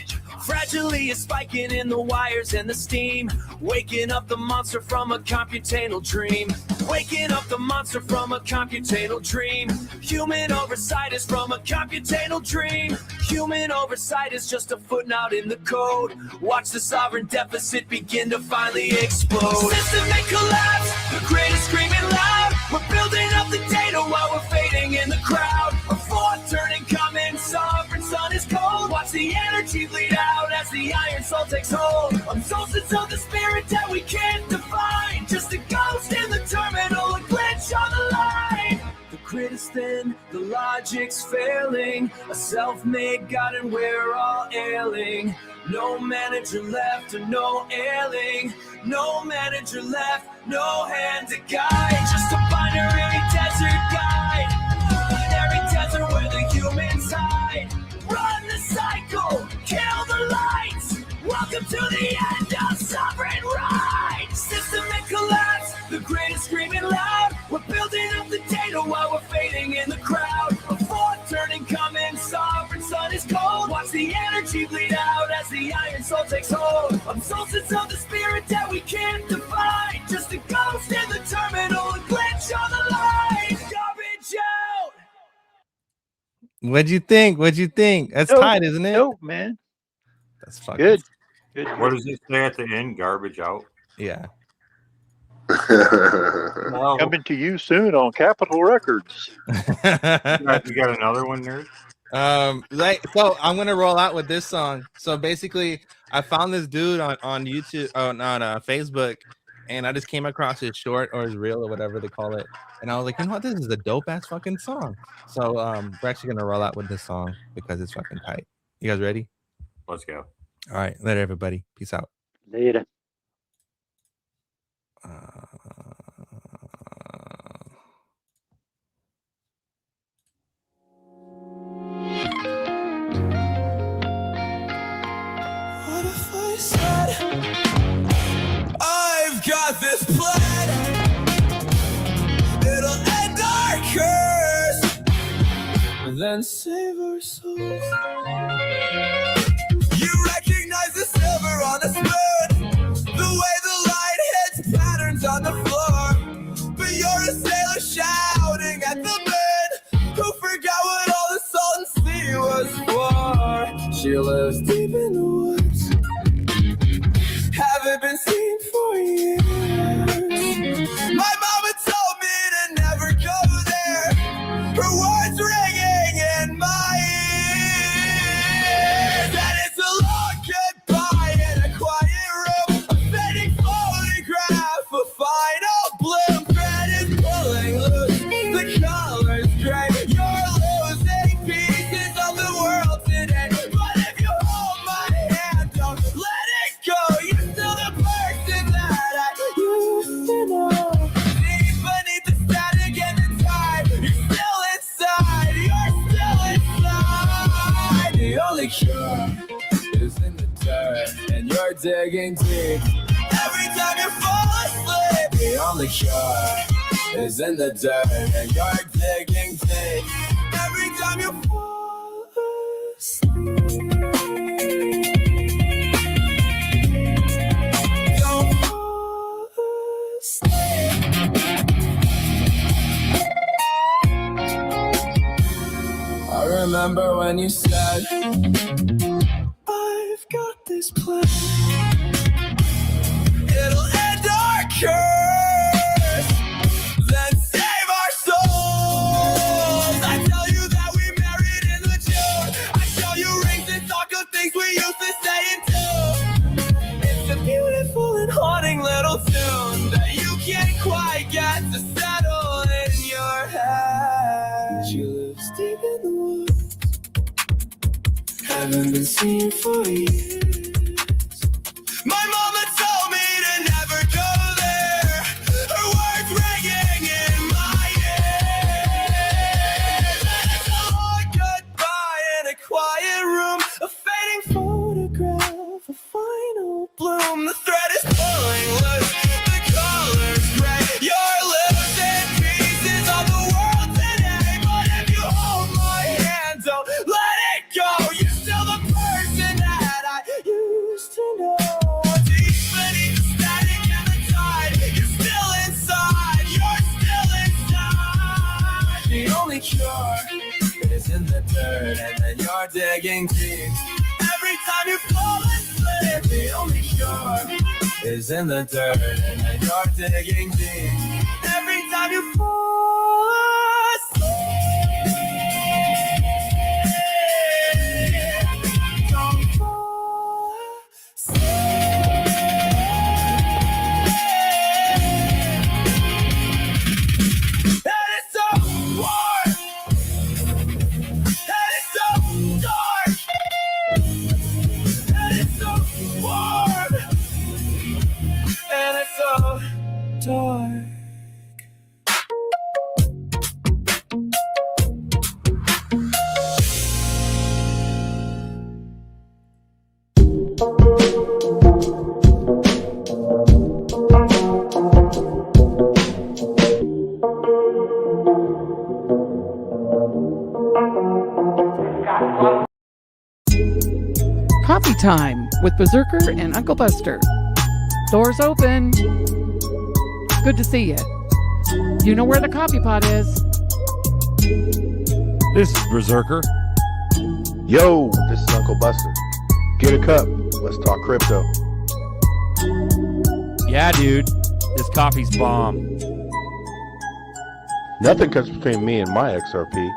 Fragilely is spiking in the wires and the steam, waking up the monster from a computational dream. Waking up the monster from a computational dream. Human oversight is from a computational dream. Human oversight is just a footnote in the code. Watch the sovereign deficit begin to finally explode. Systemic collapse, the greatest screaming loud. We're building up the data while we're fading in the crowd. A fourth turning coming, sovereign sun is cold. Watch the energy bleed out as the iron soul takes hold. I'm solstice of the spirit that we can't define. Just a ghost in the terminal, a glitch on the line. The grid is thin, the logic's failing. A self-made god and we're all ailing. No manager left and no ailing. No manager left, no hand to guide. Just a binary desert guide. Binary desert where the humans hide. Run the cycle, kill the lights. Welcome to the end of sovereign rights. Systemic collapse, the greatest screaming loud. We're building up the data while we're fading in the crowd. A fourth turning coming, sovereign sun is cold. Watch the energy bleed out as the iron soul takes hold. I'm solstice of the spirit that we can't define. Just a ghost in the terminal, a glitch on the line. Garbage out. What'd you think? What'd you think? That's tight, isn't it? No, man. That's fucking Good. Good. What does it say at the end? Garbage out. Yeah. Coming to you soon on Capitol Records. You got another one there? So I'm gonna roll out with this song. So basically, I found this dude on YouTube, on Facebook, and I just came across his short or his reel or whatever they call it, and I was like, you know what, this is a dope ass fucking song. So we're actually gonna roll out with this song because it's fucking tight. You guys ready? Let's go. All right, later everybody. Peace out. Later. What if I said I've got this plan? It'll end our curse, then save our souls. You recognize the silver on the spoon, the way the light hits patterns on the floor. But you're a sailor shouting at the moon who forgot what all the salt and sea was for. She lives deep in the woods, haven't been seen for years. My mama told me to never go there, her words ringing in my ears. And it's a long goodbye in a quiet room, a fading photograph, a final bloom. Thread is pulling loose, the color's gray. You're losing pieces of the world today. But if you hold my hand, don't let it go. You're still the person that I used to know. Deep beneath the static and the tide, you're still inside. You're still inside. The only cure is in the dirt, and you're digging deep. Every time you fall asleep, the only cure is in the dirt, and you're digging deep. Every time you fall asleep, don't fall asleep. I remember when you said, I've got this plan. It'll end our curse, then save our souls. I tell you that we married in the June. I show you rings and talk of things we used to say and do. It's a beautiful and haunting little tune that you can't quite get to settle in your head. She lives deep in the woods, haven't been seen for years. My mama told me to never go there. Her words ringing in my ear. It's a long goodbye in a quiet room, a fading photograph, a final bloom. The thread is pulling loose, the color's gray. You're losing pieces of the world today, but if you hold my hand, don't let it go. You're still the person that I used to know. Deep beneath the static and the tide, you're still inside. You're still inside. The only cure is in the dirt, and then you're digging deep. Every time you fall asleep, the only cure is in the dirt, and then you're digging deep. Every time you fall asleep, don't fall asleep. And it's so warm, and it's so dark, and it's so warm, and it's so dark. Coffee time with Berserker and Uncle Buster. Doors open. Good to see you. You know where the coffee pot is. This is Berserker. Yo, this is Uncle Buster. Get a cup. Let's talk crypto. Yeah, dude. This coffee's bomb. Nothing comes between me and my XRP.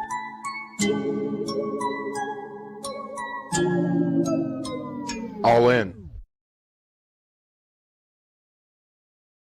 All in.